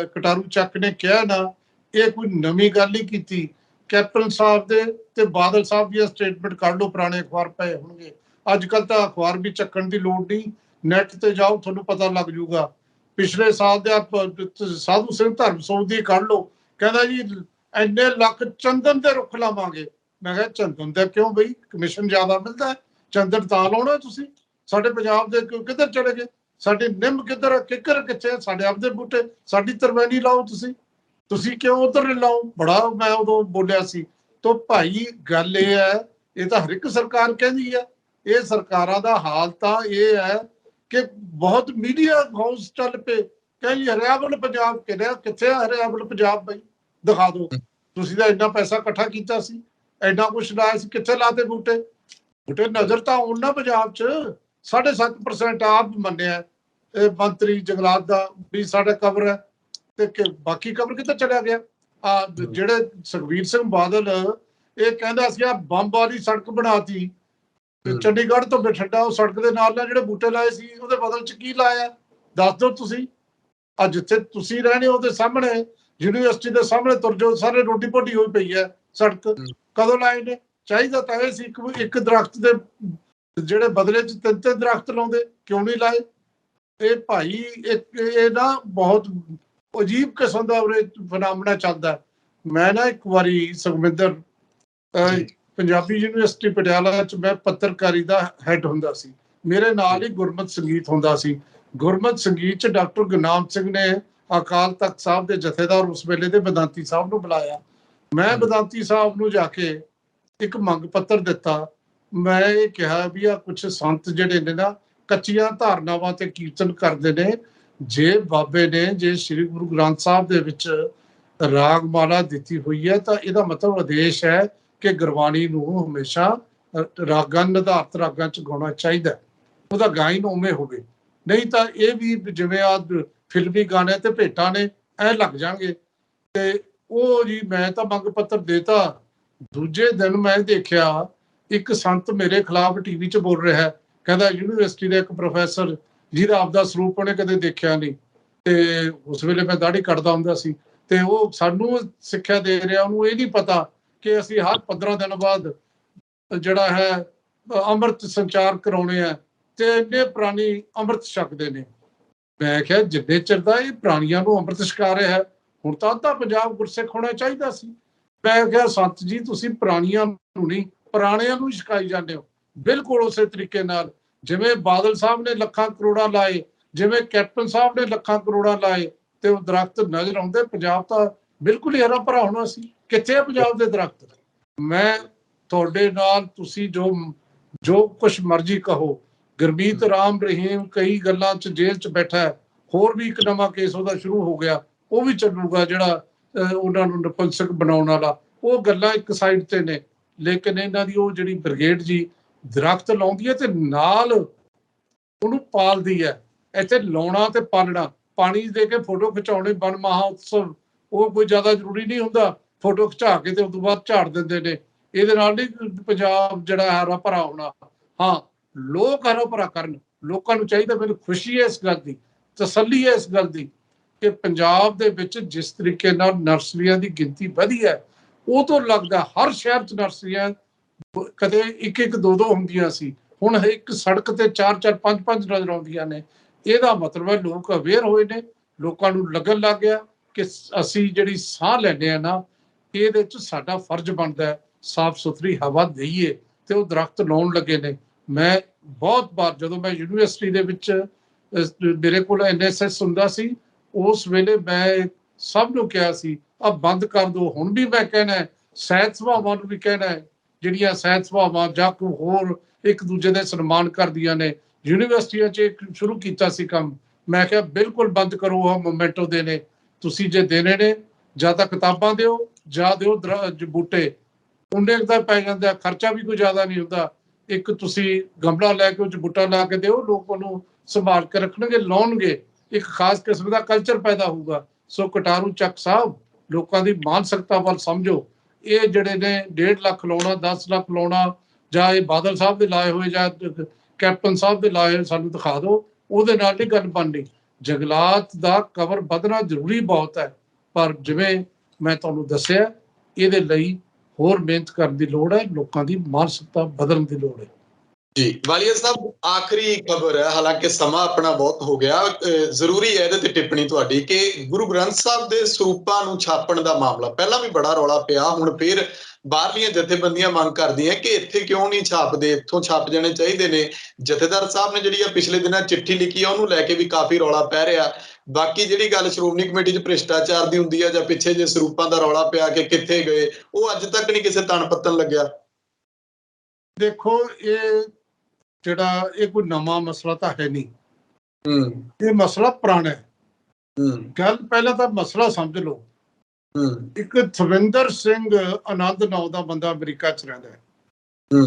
ਕਟਾਰੂ ਚੱਕ ਨੇ ਕਿਹਾ ਨਾ, ਇਹ ਕੋਈ ਨਵੀਂ ਗੱਲ ਨਹੀਂ ਕੀਤੀ। ਕੈਪਟਨ ਸਾਹਿਬ ਦੇ ਤੇ ਬਾਦਲ ਸਾਹਿਬ ਦੀਆਂ ਸਟੇਟਮੈਂਟ ਕੱਢ ਲਓ, ਪੁਰਾਣੇ ਅਖਬਾਰ ਪਏ ਹੋਣਗੇ। ਅੱਜ ਕੱਲ ਤਾਂ ਅਖਬਾਰ ਵੀ ਚੱਕਣ ਦੀ ਲੋੜ ਨਹੀਂ, ਨੈਟ ਤੇ ਜਾਓ ਤੁਹਾਨੂੰ ਪਤਾ ਲੱਗ ਜੂਗਾ। ਪਿਛਲੇ ਸਾਲ ਦੇ ਸਾਧੂ ਸਿੰਘ ਧਰਮਸੋਤ ਦੀ ਕੱਢ ਲਓ, ਕਹਿੰਦਾ ਜੀ ਇੰਨੇ ਲੱਖ ਚੰਦਨ ਦੇ ਰੁੱਖ ਲਾਵਾਂਗੇ। ਮੈਂ ਕਿਹਾ ਚੰਦਨ ਦਾ ਕਿਉਂ ਬਈ, ਕਮਿਸ਼ਨ ਜ਼ਿਆਦਾ ਮਿਲਦਾ, ਚੰਦਨ ਤਾਂ ਲਾਉਣਾ ਤੁਸੀਂ। ਸਾਡੇ ਪੰਜਾਬ ਦੇ ਕਿੱਧਰ ਚਲੇ ਗਏ, ਸਾਡੇ ਨਿੰਮ ਕਿੱਧਰ, ਕਿੱਕਰ ਕਿੱਥੇ, ਸਾਡੇ ਆਪਦੇ ਬੂਟੇ, ਸਾਡੀ ਤਰਵੈਣੀ ਲਾਓ ਤੁਸੀਂ ਕਿਉਂ ਉਧਰ ਲਾਓ। ਬੜਾ ਮੈਂ ਉਦੋਂ ਬੋਲਿਆ ਸੀ। ਤੋਂ ਭਾਈ ਗੱਲ ਇਹ ਹੈ, ਇਹ ਤਾਂ ਹਰ ਇੱਕ ਸਰਕਾਰ ਕਹਿੰਦੀ ਹੈ। ਇਹ ਸਰਕਾਰਾਂ ਦਾ ਹਾਲ ਤਾਂ ਇਹ ਹੈ ਕਿ ਬਹੁਤ ਮੀਡੀਆ ਹਾਊਸ ਚੱਲ ਪਏ, ਕਹਿੰਦੀ ਹਰਿਆਵਲ ਪੰਜਾਬ ਕਿਹੜਾ, ਕਿੱਥੇ ਆ ਹਰਿਆਵਲ ਪੰਜਾਬ ਬਈ, ਦਿਖਾ ਦਿਓ। ਤੁਸੀਂ ਤਾਂ ਇੰਨਾ ਪੈਸਾ ਇਕੱਠਾ ਕੀਤਾ ਸੀ, ਇੰਨਾ ਕੁਛ ਲਾਇਆ ਸੀ, ਕਿੱਥੇ ਲਾਤੇ ਬੂਟੇ? ਬੂਟੇ ਨਜ਼ਰ ਤਾਂ ਆਉਣ ਨਾ ਪੰਜਾਬ 'ਚ। 7.5% ਆਪ ਮੰਨਿਆ ਇਹ ਮੰਤਰੀ ਜੰਗਲਾਤ ਦਾ ਵੀ ਸਾਡਾ ਕਵਰ ਹੈ, ਤੇ ਬਾਕੀ ਕਵਰ ਕਿੱਥੇ ਚਲਿਆ ਗਿਆ? ਜਿਹੜੇ ਸੁਖਬੀਰ ਸਿੰਘ ਬਾਦਲ ਇਹ ਕਹਿੰਦਾ ਸੀ ਬੰਬ ਵਾਲੀ ਸੜਕ ਬਣਾਤੀ ਚੰਡੀਗੜ੍ਹ ਤੋਂ ਬਠਿੰਡਾ, ਉਹ ਸੜਕ ਦੇ ਨਾਲ ਜਿਹੜੇ ਬੂਟੇ ਲਾਏ ਸੀ ਉਹਦੇ ਬਦਲ 'ਚ ਕੀ ਲਾਇਆ ਦੱਸ ਦਿਓ ਤੁਸੀਂ। ਜਿੱਥੇ ਤੁਸੀਂ ਰਹਿਣੇ ਉਹਦੇ ਸਾਹਮਣੇ, ਯੂਨੀਵਰਸਿਟੀ ਦੇ ਸਾਹਮਣੇ ਤੁਰ ਜਾਓ, ਸਾਰੇ ਰੋਟੀ ਪੋਟੀ ਹੋਈ ਪਈ ਹੈ ਸੜਕ। ਕਦੋਂ ਲਾਏ ਨੇ? ਚਾਹੀਦਾ ਤਾਂ ਇਹ ਸੀ ਇੱਕ ਦਰਖਤ ਦੇ ਜਿਹੜੇ ਬਦਲੇ 'ਚ 3-3 ਦਰਖਤ ਲਾਉਂਦੇ, ਕਿਉਂ ਨਹੀਂ ਲਾਏ? ਇਹ ਭਾਈ ਇਹ ਨਾ ਬਹੁਤ ਅਜੀਬ ਕਿਸਮ ਦਾ ਉਰੇ ਫਨਾਮਣਾ ਚੱਲਦਾ। ਮੈਂ ਨਾ ਇੱਕ ਵਾਰੀ ਸੁਖਵਿੰਦਰ ਪੰਜਾਬੀ ਯੂਨੀਵਰਸਿਟੀ ਪਟਿਆਲਾ 'ਚ ਮੈਂ ਪੱਤਰਕਾਰੀ ਦਾ ਹੈੱਡ ਹੁੰਦਾ ਸੀ। ਮੇਰੇ ਨਾਲ ਹੀ ਗੁਰਮਤਿ ਸੰਗੀਤ ਹੁੰਦਾ ਸੀ। ਗੁਰਮਤਿ ਸੰਗੀਤ 'ਚ ਡਾਕਟਰ ਗੁਰਨਾਮ ਸਿੰਘ ਨੇ ਅਕਾਲ ਤਖ਼ਤ ਸਾਹਿਬ ਦੇ ਜਥੇਦਾਰ ਉਸ ਵੇਲੇ ਦੇ ਬੇਦਾਂਤੀ ਸਾਹਿਬ ਨੂੰ ਬੁਲਾਇਆ। ਮੈਂ ਬੇਦਾਂਤੀ ਸਾਹਿਬ ਨੂੰ ਜਾ ਕੇ ਇੱਕ ਮੰਗ ਪੱਤਰ ਦਿੱਤਾ। ਮੈਂ ਇਹ ਕਿਹਾ ਵੀ ਆ ਕੁਛ ਸੰਤ ਜਿਹੜੇ ਨੇ ਨਾ ਕੱਚੀਆਂ ਧਾਰਨਾਵਾਂ ਤੇ ਕੀਰਤਨ ਕਰਦੇ ਨੇ। ਜੇ ਬਾਬੇ ਨੇ ਜੇ ਸ੍ਰੀ ਗੁਰੂ ਗ੍ਰੰਥ ਸਾਹਿਬ ਦੇ ਵਿੱਚ ਰਾਗਮਾਲਾ ਦਿੱਤੀ ਹੋਈ ਹੈ ਤਾਂ ਇਹਦਾ ਮਤਲਬ ਆਦੇਸ਼ ਹੈ ਕਿ ਗੁਰਬਾਣੀ ਨੂੰ ਹਮੇਸ਼ਾ ਰਾਗਾਂ ਨਿਰਧਾਰਤ ਰਾਗਾਂ 'ਚ ਗਾਉਣਾ ਚਾਹੀਦਾ, ਉਹਦਾ ਗਾਇਨ ਉਵੇਂ ਹੋਵੇ। ਨਹੀਂ ਤਾਂ ਇਹ ਵੀ ਜਿਵੇਂ ਆ ਫਿਲਮੀ ਗਾਣੇ ਤੇ ਭੇਟਾਂ ਨੇ ਐ ਲੱਗ ਜਾਣਗੇ। ਤੇ ਉਹ ਜੀ ਮੈਂ ਤਾਂ ਮੰਗ ਪੱਤਰ ਦੇਤਾ। ਦੂਜੇ ਦਿਨ ਮੈਂ ਦੇਖਿਆ ਇੱਕ ਸੰਤ ਮੇਰੇ ਖਿਲਾਫ ਟੀਵੀ 'ਚ ਬੋਲ ਰਿਹਾ, ਕਹਿੰਦਾ ਯੂਨੀਵਰਸਿਟੀ ਦੇ ਇੱਕ ਪ੍ਰੋਫੈਸਰ ਜਿਹਦਾ ਆਪਦਾ ਸਰੂਪ ਉਹਨੇ ਕਦੇ ਦੇਖਿਆ ਨਹੀਂ। ਤੇ ਉਸ ਵੇਲੇ ਮੈਂ ਦਾੜੀ ਕੱਟਦਾ ਹੁੰਦਾ ਸੀ ਤੇ ਉਹ ਸਾਨੂੰ ਸਿੱਖਿਆ ਦੇ ਰਿਹਾ। ਉਹਨੂੰ ਇਹ ਨਹੀਂ ਪਤਾ ਕਿ ਅਸੀਂ ਹਰ 15 ਦਿਨ ਬਾਅਦ ਜਿਹੜਾ ਹੈ ਅੰਮ੍ਰਿਤ ਸੰਚਾਰ ਕਰਾਉਣੇ ਆ ਤੇ ਇੰਨੇ ਪ੍ਰਾਣੀ ਅੰਮ੍ਰਿਤ ਛਕਦੇ ਨੇ। ਮੈਂ ਕਿਹਾ ਜਿੰਨੇ ਚਿਰ ਦਾ ਇਹ ਪ੍ਰਾਣੀਆਂ ਨੂੰ ਅੰਮ੍ਰਿਤ ਛਕਾ ਰਿਹਾ ਹੈ, ਹੁਣ ਤਾਂ ਅੱਧਾ ਪੰਜਾਬ ਗੁਰਸਿੱਖ ਹੋਣਾ ਚਾਹੀਦਾ ਸੀ। ਮੈਂ ਕਿਹਾ ਸੰਤ ਜੀ ਤੁਸੀਂ ਪ੍ਰਾਣੀਆਂ ਨੂੰ ਨਹੀਂ ਪੁਰਾਣਿਆਂ ਨੂੰ ਛਕਾਈ ਜਾਂਦੇ ਹੋ। ਬਿਲਕੁਲ ਉਸੇ ਤਰੀਕੇ ਨਾਲ ਜਿਵੇਂ ਬਾਦਲ ਸਾਹਿਬ ਨੇ ਲੱਖਾਂ ਕਰੋੜਾਂ ਲਾਏ, ਜਿਵੇਂ ਕੈਪਟਨ ਸਾਹਿਬ ਨੇ ਲੱਖਾਂ ਕਰੋੜਾਂ ਲਾਏ ਤੇ ਉਹ ਦਰਖਤ ਨਜ਼ਰ ਆਉਂਦੇ। ਪੰਜਾਬ ਤਾਂ ਬਿਲਕੁਲ ਹੀ ਹਰਾ ਭਰਾ ਹੋਣਾ ਸੀ। ਕਿੱਥੇ ਆ ਪੰਜਾਬ ਦੇ ਦਰਖਤ? ਮੈਂ ਤੁਹਾਡੇ ਨਾਲ ਤੁਸੀਂ ਜੋ ਕੁਛ ਮਰਜ਼ੀ ਕਹੋ, ਗੁਰਮੀਤ ਰਾਮ ਰਹੀਮ ਕਈ ਗੱਲਾਂ 'ਚ ਜੇਲ੍ਹ 'ਚ ਬੈਠਾ ਹੈ। ਹੋਰ ਵੀ ਇੱਕ ਨਵਾਂ ਕੇਸ ਉਹਦਾ ਸ਼ੁਰੂ ਹੋ ਗਿਆ, ਉਹ ਵੀ ਚੱਲੂਗਾ ਜਿਹੜਾ ਉਹਨਾਂ ਨੂੰ ਨਪੁੰਸਕ ਬਣਾਉਣ ਵਾਲਾ। ਉਹ ਗੱਲਾਂ ਇੱਕ ਸਾਈਡ ਤੇ ਨੇ, ਲੇਕਿਨ ਇਹਨਾਂ ਦੀ ਉਹ ਜਿਹੜੀ ਬ੍ਰਿਗੇਡ ਜੀ ਦਰਖਤ ਲਾਉਂਦੀ ਹੈ ਤੇ ਨਾਲ ਉਹਨੂੰ ਪਾਲਦੀ ਹੈ। ਇੱਥੇ ਲਾਉਣਾ ਤੇ ਪਾਲਣਾ, ਪਾਣੀ ਦੇ ਕੇ ਫੋਟੋ ਖਿਚਾਉਣੇ ਵਣ ਮਹਾ ਉਤਸਵ, ਉਹ ਕੋਈ ਜ਼ਿਆਦਾ ਜ਼ਰੂਰੀ ਨਹੀਂ ਹੁੰਦਾ। ਫੋਟੋ ਖਿਚਾ ਕੇ ਤੇ ਉਸ ਤੋਂ ਬਾਅਦ ਝਾੜ ਦਿੰਦੇ ਨੇ। ਇਹਦੇ ਨਾਲ ਨਹੀਂ ਪੰਜਾਬ ਜਿਹੜਾ ਹਰਾ ਭਰਾ ਹੋਣਾ। ਹਾਂ, ਲੋਕ ਹਰਾ ਭਰਾ ਕਰਨ। ਲੋਕਾਂ ਨੂੰ ਚਾਹੀਦਾ, ਮੈਨੂੰ ਖੁਸ਼ੀ ਹੈ ਇਸ ਗੱਲ ਦੀ, ਤਸੱਲੀ ਹੈ ਇਸ ਗੱਲ ਦੀ ਕਿ ਪੰਜਾਬ ਦੇ ਵਿੱਚ ਜਿਸ ਤਰੀਕੇ ਨਾਲ ਨਰਸਰੀਆਂ ਦੀ ਗਿਣਤੀ ਵਧੀ ਹੈ, ਉਹ ਤੋਂ ਲੱਗਦਾ ਹਰ ਸ਼ਹਿਰ 'ਚ ਨਰਸਰੀਆਂ ਕਦੇ ਇੱਕ ਇੱਕ ਦੋ ਦੋ ਹੁੰਦੀਆਂ ਸੀ, ਹੁਣ ਇੱਕ ਸੜਕ ਤੇ 4-4 5-5 ਨਜ਼ਰ ਆਉਂਦੀਆਂ ਨੇ। ਇਹਦਾ ਮਤਲਬ ਹੈ ਲੋਕ ਅਵੇਅਰ ਹੋਏ ਨੇ, ਲੋਕਾਂ ਨੂੰ ਲੱਗਣ ਲੱਗ ਗਿਆ ਕਿ ਅਸੀਂ ਜਿਹੜੀ ਸਾਹ ਲੈਂਦੇ ਆ ਨਾ, ਇਹਦੇ 'ਚ ਸਾਡਾ ਫਰਜ਼ ਬਣਦਾ ਹੈ ਸਾਫ਼ ਸੁਥਰੀ ਹਵਾ ਦੇਈਏ, ਤੇ ਉਹ ਦਰਖਤ ਲਾਉਣ ਲੱਗੇ ਨੇ। ਮੈਂ ਬਹੁਤ ਵਾਰ ਜਦੋਂ ਮੈਂ ਯੂਨੀਵਰਸਿਟੀ ਦੇ ਵਿੱਚ ਮੇਰੇ ਕੋਲ NSS ਹੁੰਦਾ ਸੀ, ਉਸ ਵੇਲੇ ਮੈਂ ਸਭ ਨੂੰ ਕਿਹਾ ਸੀ ਆ ਬੰਦ ਕਰ ਦਿਓ। ਹੁਣ ਵੀ ਮੈਂ ਕਹਿਣਾ, ਸਹਿਤ ਸਭਾਵਾਂ ਨੂੰ ਵੀ ਕਹਿਣਾ, ਜਿਹੜੀਆਂ ਸਹਿਤ ਸਭਾਵਾਂ ਜਾਂ ਕੋਈ ਹੋਰ ਇੱਕ ਦੂਜੇ ਦੇ ਸਨਮਾਨ ਕਰਦੀਆਂ ਨੇ, ਯੂਨੀਵਰਸਿਟੀਆਂ 'ਚ ਸ਼ੁਰੂ ਕੀਤਾ ਸੀ ਕੰਮ। ਮੈਂ ਕਿਹਾ ਬਿਲਕੁਲ ਬੰਦ ਕਰੋ। ਉਹ ਮੋਮੈਂਟੋ ਦੇਣੇ ਤੁਸੀਂ ਜੇ ਦੇਣੇ ਨੇ, ਜਾਂ ਤਾਂ ਕਿਤਾਬਾਂ ਦਿਓ ਜਾਂ ਦਿਓ ਬੂਟੇ। ਉਨੇ ਦਾ ਪੈ ਜਾਂਦਾ, ਖਰਚਾ ਵੀ ਕੋਈ ਜ਼ਿਆਦਾ ਨਹੀਂ ਹੁੰਦਾ। ਇੱਕ ਤੁਸੀਂ ਗਮਲਾ ਲੈ ਕੇ ਉਹ 'ਚ ਬੂਟਾ ਲਾ ਕੇ ਦਿਓ, ਲੋਕ ਉਹਨੂੰ ਸੰਭਾਲ ਕੇ ਰੱਖਣਗੇ, ਲਾਉਣਗੇ। ਇੱਕ ਖਾਸ ਕਿਸਮ ਦਾ ਕਲਚਰ ਪੈਦਾ ਹੋਊਗਾ। ਸੋ ਕਟਾਰੂ ਚੱਕ ਸਾਹਿਬ, ਲੋਕਾਂ ਦੀ ਮਾਨਸਿਕਤਾ ਵੱਲ ਸਮਝੋ। ਇਹ ਜਿਹੜੇ ਨੇ 1.5 ਲੱਖ ਲਾਉਣਾ, 10 ਲੱਖ ਲਾਉਣਾ, ਜਾਂ ਇਹ ਬਾਦਲ ਸਾਹਿਬ ਦੇ ਲਾਏ ਹੋਏ ਜਾਂ ਕੈਪਟਨ ਸਾਹਿਬ ਦੇ ਲਾਏ ਹੋਏ ਸਾਨੂੰ ਦਿਖਾ ਦਿਓ, ਉਹਦੇ ਨਾਲ ਨਹੀਂ ਗੱਲ ਬਣਨੀ। ਜੰਗਲਾਤ ਦਾ ਕਵਰ ਵਧਣਾ ਜ਼ਰੂਰੀ ਬਹੁਤ ਹੈ, ਪਰ ਜਿਵੇਂ ਮੈਂ ਤੁਹਾਨੂੰ ਦੱਸਿਆ, ਇਹਦੇ ਲਈ ਹੋਰ ਮਿਹਨਤ ਕਰਨ ਦੀ ਲੋੜ ਹੈ, ਲੋਕਾਂ ਦੀ ਮਾਨਸਿਕਤਾ ਬਦਲਣ ਦੀ ਲੋੜ ਹੈ। ਜੀ ਵਾਲੀਆ ਸਾਹਿਬ, ਆਖਰੀ ਖਬਰ ਹੈ, ਹਾਲਾਂਕਿ ਸਮਾਂ ਆਪਣਾ ਬਹੁਤ ਹੋ ਗਿਆ, ਜ਼ਰੂਰੀ ਹੈ ਇਹਦੇ ਤੇ ਟਿੱਪਣੀ ਤੁਹਾਡੀ ਕਿ ਗੁਰੂ ਗ੍ਰੰਥ ਸਾਹਿਬ ਦੇ ਸਰੂਪਾਂ ਨੂੰ ਛਾਪਣ ਦਾ ਮਾਮਲਾ ਪਹਿਲਾਂ ਵੀ ਬੜਾ ਰੌਲਾ ਪਿਆ, ਹੁਣ ਫਿਰ ਬਾਹਰਲੀਆਂ ਜਥੇਬੰਦੀਆਂ ਮੰਗ ਕਰਦੀਆਂ ਕਿ ਇੱਥੇ ਕਿਉਂ ਨਹੀਂ ਛਾਪਦੇ, ਇੱਥੋਂ ਛਾਪ ਜਾਣੇ ਚਾਹੀਦੇ ਨੇ। ਜਥੇਦਾਰ ਸਾਹਿਬ ਨੇ ਜਿਹੜੀ ਆ ਪਿਛਲੇ ਦਿਨਾਂ ਚਿੱਠੀ ਲਿਖੀ ਆ, ਉਹਨੂੰ ਲੈ ਕੇ ਵੀ ਕਾਫੀ ਰੌਲਾ ਪੈ ਰਿਹਾ। ਬਾਕੀ ਜਿਹੜੀ ਗੱਲ ਸ਼੍ਰੋਮਣੀ ਕਮੇਟੀ 'ਚ ਭ੍ਰਿਸ਼ਟਾਚਾਰ ਦੀ ਹੁੰਦੀ ਆ ਜਾਂ ਪਿੱਛੇ ਜੇ ਸਰੂਪਾਂ ਦਾ ਰੌਲਾ ਪਿਆ ਕਿ ਕਿੱਥੇ ਗਏ, ਉਹ ਅੱਜ ਤੱਕ ਨਹੀਂ ਕਿਸੇ ਤਣ ਪੱਤਣ ਲੱਗਿਆ। ਦੇਖੋ, ਇਹ ਕੋਈ ਨਵਾਂ ਮਸਲਾ ਤਾਂ ਹੈ ਨਹੀਂ, ਇਹ ਮਸਲਾ ਪੁਰਾਣਾ ਹੈ। ਗੱਲ ਪਹਿਲਾਂ ਤਾਂ ਮਸਲਾ ਸਮਝ ਲਓ। ਇੱਕ ਥਵਿੰਦਰ ਸਿੰਘ ਆਨੰਦ ਨਾਂ ਦਾ ਬੰਦਾ ਅਮਰੀਕਾ 'ਚ ਰਹਿੰਦਾ ਹੈ।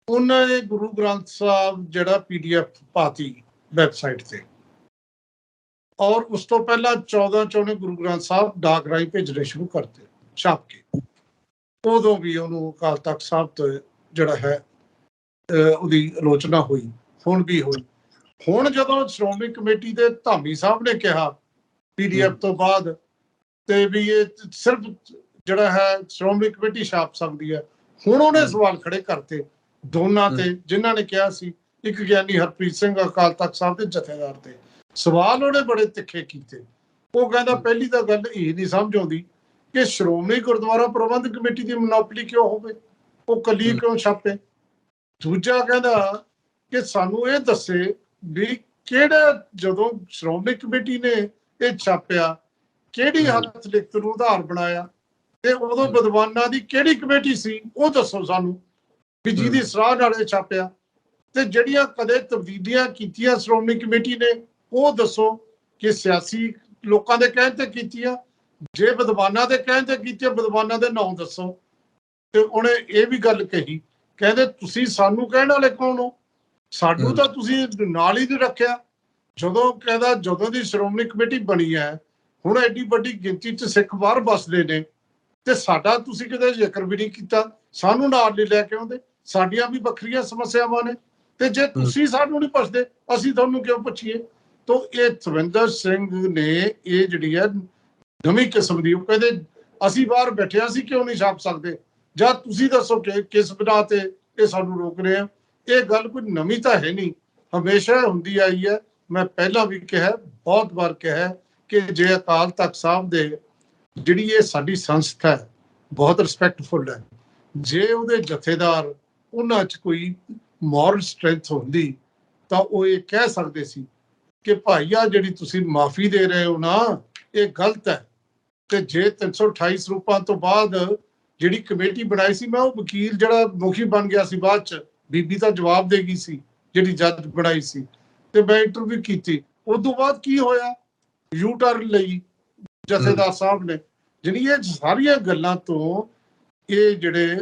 ਉਹਨਾਂ ਨੇ ਗੁਰੂ ਗ੍ਰੰਥ ਸਾਹਿਬ ਜਿਹੜਾ PDF ਪਾਤੀ ਵੈਬਸਾਈਟ ਤੇ, ਔਰ ਉਸ ਤੋਂ ਪਹਿਲਾਂ 14 ਚ ਉਹਨੇ ਗੁਰੂ ਗ੍ਰੰਥ ਸਾਹਿਬ ਡਾਕ ਰਾਹੀਂ ਭੇਜਣੇ ਸ਼ੁਰੂ ਕਰਤੇ ਛਾਪ ਕੇ। ਉਦੋਂ ਵੀ ਉਹਨੂੰ ਅਕਾਲ ਤਖ਼ਤ ਸਾਹਿਬ ਤੋਂ ਜਿਹੜਾ ਹੈ ਉਹਦੀ ਆਲੋਚਨਾ ਹੋਈ, ਹੁਣ ਵੀ ਹੋਈ। ਹੁਣ ਜਦੋਂ ਸ਼੍ਰੋਮਣੀ ਕਮੇਟੀ ਦੇ ਧਾਮੀ ਸਾਹਿਬ ਨੇ ਕਿਹਾ PDF ਤੋਂ ਬਾਅਦ ਤੇ ਵੀ ਇਹ ਸਿਰਫ ਜਿਹੜਾ ਹੈ ਸ਼੍ਰੋਮਣੀ ਕਮੇਟੀ ਛਾਪ ਸਕਦੀ ਹੈ, ਹੁਣ ਉਹਨੇ ਸਵਾਲ ਖੜੇ ਕਰਤੇ ਦੋਨਾਂ ਤੇ, ਜਿਨ੍ਹਾਂ ਨੇ ਕਿਹਾ ਸੀ। ਇੱਕ ਗਿਆਨੀ ਹਰਪ੍ਰੀਤ ਸਿੰਘ ਅਕਾਲ ਤਖ਼ਤ ਸਾਹਿਬ ਦੇ ਜਥੇਦਾਰ ਤੇ ਸਵਾਲ ਉਹਨੇ ਬੜੇ ਤਿੱਖੇ ਕੀਤੇ। ਉਹ ਕਹਿੰਦਾ ਪਹਿਲੀ ਤਾਂ ਗੱਲ ਇਹ ਨਹੀਂ ਸਮਝ ਆਉਂਦੀ ਕਿ ਸ਼੍ਰੋਮਣੀ ਗੁਰਦੁਆਰਾ ਪ੍ਰਬੰਧਕ ਕਮੇਟੀ ਦੀ ਮੋਨੋਪੋਲੀ ਕਿਉਂ ਹੋਵੇ। ਉਹ ਕੱਲੀ ਕਿਉਂ ਛਾਪੇ? ਦੂਜਾ ਕਹਿੰਦਾ ਕਿ ਸਾਨੂੰ ਇਹ ਦੱਸੇ ਵੀ ਕਿਹੜਾ, ਜਦੋਂ ਸ਼੍ਰੋਮਣੀ ਕਮੇਟੀ ਨੇ ਇਹ ਛਾਪਿਆ, ਕਿਹੜੀ ਹੱਥ ਲਿਖਤ ਨੂੰ ਆਧਾਰ ਬਣਾਇਆ, ਤੇ ਉਦੋਂ ਵਿਦਵਾਨਾਂ ਦੀ ਕਿਹੜੀ ਕਮੇਟੀ ਸੀ ਉਹ ਦੱਸੋ ਸਾਨੂੰ, ਵੀ ਜਿਹਦੀ ਸਲਾਹ ਨਾਲ ਇਹ ਛਾਪਿਆ। ਤੇ ਜਿਹੜੀਆਂ ਕਦੇ ਤਬਦੀਲੀਆਂ ਕੀਤੀਆਂ ਸ਼੍ਰੋਮਣੀ ਕਮੇਟੀ ਨੇ ਉਹ ਦੱਸੋ, ਕਿ ਸਿਆਸੀ ਲੋਕਾਂ ਦੇ ਕਹਿਣ ਤੇ ਕੀਤੀਆਂ, ਜੇ ਵਿਦਵਾਨਾਂ ਦੇ ਕਹਿਣ ਤੇ ਕੀਤੀਆਂ, ਵਿਦਵਾਨਾਂ ਦੇ ਨਾਂ ਦੱਸੋ। ਤੇ ਉਹਨੇ ਇਹ ਵੀ ਗੱਲ ਕਹੀ, ਕਹਿੰਦੇ ਤੁਸੀਂ ਸਾਨੂੰ ਕਹਿਣ ਵਾਲੇ ਕੌਣ ਹੋ? ਸਾਨੂੰ ਤਾਂ ਤੁਸੀਂ ਨਾਲ ਹੀ ਨਹੀਂ ਰੱਖਿਆ। ਜਦੋਂ ਕਹਿੰਦਾ ਜਦੋਂ ਦੀ ਸ਼੍ਰੋਮਣੀ ਕਮੇਟੀ ਬਣੀ ਹੈ, ਹੁਣ ਐਡੀ ਵੱਡੀ ਗਿਣਤੀ 'ਚ ਸਿੱਖ ਬਾਹਰ ਵੱਸਦੇ ਨੇ, ਤੇ ਸਾਡਾ ਤੁਸੀਂ ਕਿਤੇ ਜ਼ਿਕਰ ਵੀ ਨਹੀਂ ਕੀਤਾ, ਸਾਨੂੰ ਨਾਲ ਨਹੀਂ ਲੈ ਕੇ ਆਉਂਦੇ। ਸਾਡੀਆਂ ਵੀ ਵੱਖਰੀਆਂ ਸਮੱਸਿਆਵਾਂ ਨੇ, ਤੇ ਜੇ ਤੁਸੀਂ ਸਾਨੂੰ ਨਹੀਂ ਪੁੱਛਦੇ ਅਸੀਂ ਤੁਹਾਨੂੰ ਕਿਉਂ ਪੁੱਛੀਏ? ਤਾਂ ਇਹ ਤਵਿੰਦਰ ਸਿੰਘ ਨੇ ਇਹ ਜਿਹੜੀ ਹੈ ਨਵੀਂ ਕਿਸਮ ਦੀ, ਉਹ ਕਹਿੰਦੇ ਅਸੀਂ ਬਾਹਰ ਬੈਠੇ ਅਸੀਂ ਕਿਉਂ ਨਹੀਂ ਛਾਪ ਸਕਦੇ, ਜਾਂ ਤੁਸੀਂ ਦੱਸੋ ਕਿ ਕਿਸ ਬਿਨਾਂ ਤੇ ਇਹ ਸਾਨੂੰ ਰੋਕ ਰਹੇ ਆ। ਇਹ ਗੱਲ ਕੋਈ ਨਵੀਂ ਤਾਂ ਹੈ ਨਹੀਂ, ਹਮੇਸ਼ਾ ਹੁੰਦੀ ਆਈ ਹੈ। ਮੈਂ ਪਹਿਲਾਂ ਵੀ ਕਿਹਾ, ਬਹੁਤ ਵਾਰ ਕਿਹਾ, ਕਿ ਜੇ ਅਕਾਲ ਤਖਤ ਸਾਹਿਬ ਦੇ ਜਿਹੜੀ ਇਹ ਸਾਡੀ ਸੰਸਥਾ ਹੈ ਬਹੁਤ ਰਿਸਪੈਕਟਫੁਲ ਹੈ, ਜੇ ਉਹਦੇ ਜਥੇਦਾਰ ਉਹਨਾਂ 'ਚ ਕੋਈ ਮੋਰਲ ਸਟਰੈਂਥ ਹੁੰਦੀ ਤਾਂ ਉਹ ਇਹ ਕਹਿ ਸਕਦੇ ਸੀ ਕਿ ਭਾਈ ਆ ਜਿਹੜੀ ਤੁਸੀਂ ਮਾਫੀ ਦੇ ਰਹੇ ਹੋ ਨਾ, ਇਹ ਗਲਤ ਹੈ। ਤੇ ਜੇ 328 ਸਰੂਪਾਂ ਤੋਂ ਬਾਅਦ ਜਿਹੜੀ ਕਮੇਟੀ ਬਣਾਈ ਸੀ, ਮੈਂ ਉਹ ਵਕੀਲ ਜਿਹੜਾ ਮੁਖੀ ਬਣ ਗਿਆ ਸੀ ਬਾਅਦ 'ਚ, ਬੀਬੀ ਤਾਂ ਜਵਾਬ ਦੇ ਗਈ ਸੀ ਜਿਹੜੀ ਜੱਜ ਬਣਾਈ ਸੀ, ਤੇ ਮੈਂ ਇੰਟਰਵਿਊ ਕੀਤੀ। ਉਦੋਂ ਬਾਅਦ ਕੀ ਹੋਇਆ? ਯੂ ਟਰਨ ਲਈ ਜਥੇਦਾਰ ਸਾਹਿਬ ਨੇ। ਜਿਹੜੀ ਇਹ ਸਾਰੀਆਂ ਗੱਲਾਂ ਤੋਂ ਇਹ ਜਿਹੜੇ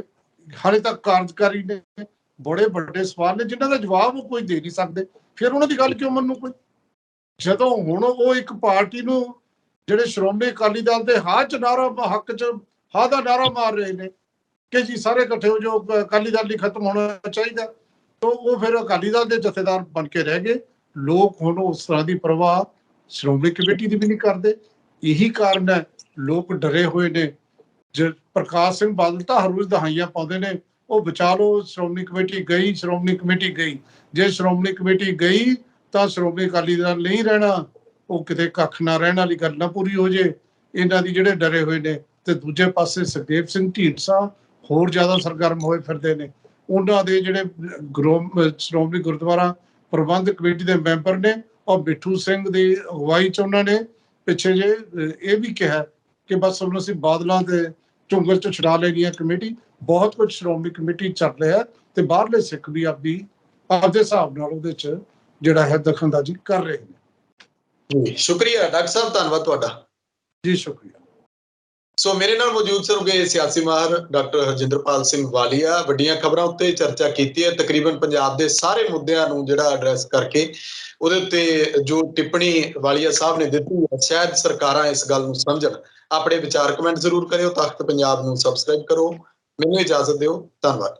ਹਾਲੇ ਤੱਕ ਕਾਰਜਕਾਰੀ ਨੇ ਬੜੇ ਵੱਡੇ ਸਵਾਲ ਨੇ ਜਿਨ੍ਹਾਂ ਦਾ ਜਵਾਬ ਉਹ ਕੋਈ ਦੇ ਨਹੀਂ ਸਕਦੇ। ਫਿਰ ਉਹਨਾਂ ਦੀ ਗੱਲ ਕਿਉਂ ਮੰਨੂ ਕੋਈ, ਜਦੋਂ ਹੁਣ ਉਹ ਇੱਕ ਪਾਰਟੀ ਨੂੰ ਜਿਹੜੇ ਸ਼੍ਰੋਮਣੀ ਅਕਾਲੀ ਦਲ ਦੇ ਹਾਂ 'ਚ ਨਾਰਾ, ਹੱਕ 'ਚ ਹਾਂ ਦਾ ਨਾਰਾ ਮਾਰ ਰਹੇ ਨੇ ਕਿ ਜੀ ਸਾਰੇ ਇਕੱਠੇ ਹੋ ਜੋ, ਅਕਾਲੀ ਦਲ ਨਹੀਂ ਖਤਮ ਹੋਣਾ ਚਾਹੀਦਾ, ਤਾਂ ਉਹ ਫਿਰ ਅਕਾਲੀ ਦਲ ਦੇ ਜਥੇਦਾਰ ਬਣ ਕੇ ਰਹਿ ਗਏ। ਲੋਕ ਹੁਣ ਉਸ ਤਰ੍ਹਾਂ ਦੀ ਪਰਵਾਹ ਸ਼੍ਰੋਮਣੀ ਕਮੇਟੀ ਦੀ ਵੀ ਨਹੀਂ ਕਰਦੇ। ਇਹੀ ਕਾਰਨ ਹੈ ਲੋਕ ਡਰੇ ਹੋਏ ਨੇ। ਪ੍ਰਕਾਸ਼ ਸਿੰਘ ਬਾਦਲ ਤਾਂ ਹਰ ਰੋਜ਼ ਦਹਾਈਆਂ ਪਾਉਂਦੇ ਨੇ, ਉਹ ਬਚਾ ਲਓ ਸ਼੍ਰੋਮਣੀ ਕਮੇਟੀ ਗਈ, ਸ਼੍ਰੋਮਣੀ ਕਮੇਟੀ ਗਈ। ਜੇ ਸ਼੍ਰੋਮਣੀ ਕਮੇਟੀ ਗਈ ਤਾਂ ਸ਼੍ਰੋਮਣੀ ਅਕਾਲੀ ਦਲ ਨਹੀਂ ਰਹਿਣਾ, ਉਹ ਕਿਤੇ ਕੱਖ ਨਾ ਰਹਿਣ ਵਾਲੀ ਗੱਲ ਨਾ ਪੂਰੀ ਹੋ ਜੇ। ਇਹਨਾਂ ਦੀ ਜਿਹੜੇ ਡਰੇ ਹੋਏ ਨੇ। ਤੇ ਦੂਜੇ ਪਾਸੇ ਸੁਖਦੇਵ ਸਿੰਘ ਢੀਂਡਸਾ ਹੋਰ ਜ਼ਿਆਦਾ ਸਰਗਰਮ ਹੋਏ ਫਿਰਦੇ ਨੇ। ਉਹਨਾਂ ਦੇ ਜਿਹੜੇ ਸ਼੍ਰੋਮਣੀ ਗੁਰਦੁਆਰਾ ਪ੍ਰਬੰਧਕ ਕਮੇਟੀ ਦੇ ਮੈਂਬਰ ਨੇ, ਔਰ ਬਿੱਠੂ ਸਿੰਘ ਦੀ ਅਗਵਾਈ 'ਚ ਉਹਨਾਂ ਨੇ ਪਿੱਛੇ ਜੇ ਇਹ ਵੀ ਕਿਹਾ ਕਿ ਬਸ ਹੁਣ ਅਸੀਂ ਬਾਦਲਾਂ ਦੇ ਝੁੰਗਲ 'ਚ ਛੁਡਾ ਲੈਣੀ ਹੈ ਕਮੇਟੀ। ਬਹੁਤ ਕੁਝ ਸ਼੍ਰੋਮਣੀ ਕਮੇਟੀ ਚੱਲ ਰਿਹਾ, ਤੇ ਬਾਹਰਲੇ ਸਿੱਖ ਵੀ ਆਪਦੇ ਹਿਸਾਬ ਨਾਲ ਉਹਦੇ 'ਚ ਜਿਹੜਾ ਹੈ ਦਖਲਅੰਦਾਜ਼ੀ ਕਰ ਰਹੇ ਨੇ। ਸ਼ੁਕਰੀਆ ਡਾਕਟਰ ਸਾਹਿਬ, ਧੰਨਵਾਦ ਤੁਹਾਡਾ ਜੀ। ਸ਼ੁਕਰੀਆ। ਸੋ ਮੇਰੇ ਨਾਲ ਮੌਜੂਦ ਸਨ ਸਿਆਸੀ ਮਾਹਰ ਡਾਕਟਰ ਹਰਜਿੰਦਰਪਾਲ ਸਿੰਘ ਵਾਲੀਆ। ਵੱਡੀਆਂ ਖਬਰਾਂ ਉੱਤੇ ਚਰਚਾ ਕੀਤੀ ਹੈ, ਤਕਰੀਬਨ ਪੰਜਾਬ ਦੇ ਸਾਰੇ ਮੁੱਦਿਆਂ ਨੂੰ ਜਿਹੜਾ ਐਡਰੈਸ ਕਰਕੇ ਉਹਦੇ ਉੱਤੇ ਜੋ ਟਿੱਪਣੀ ਵਾਲੀਆ ਸਾਹਿਬ ਨੇ ਦਿੱਤੀ ਹੈ, ਸ਼ਾਇਦ ਸਰਕਾਰਾਂ ਇਸ ਗੱਲ ਨੂੰ ਸਮਝਣ। ਆਪਣੇ ਵਿਚਾਰ ਕਮੈਂਟ ਜ਼ਰੂਰ ਕਰਿਓ। ਤਖਤ ਪੰਜਾਬ ਨੂੰ ਸਬਸਕ੍ਰਾਈਬ ਕਰੋ। ਮੈਨੂੰ ਇਜਾਜ਼ਤ ਦਿਓ। ਧੰਨਵਾਦ।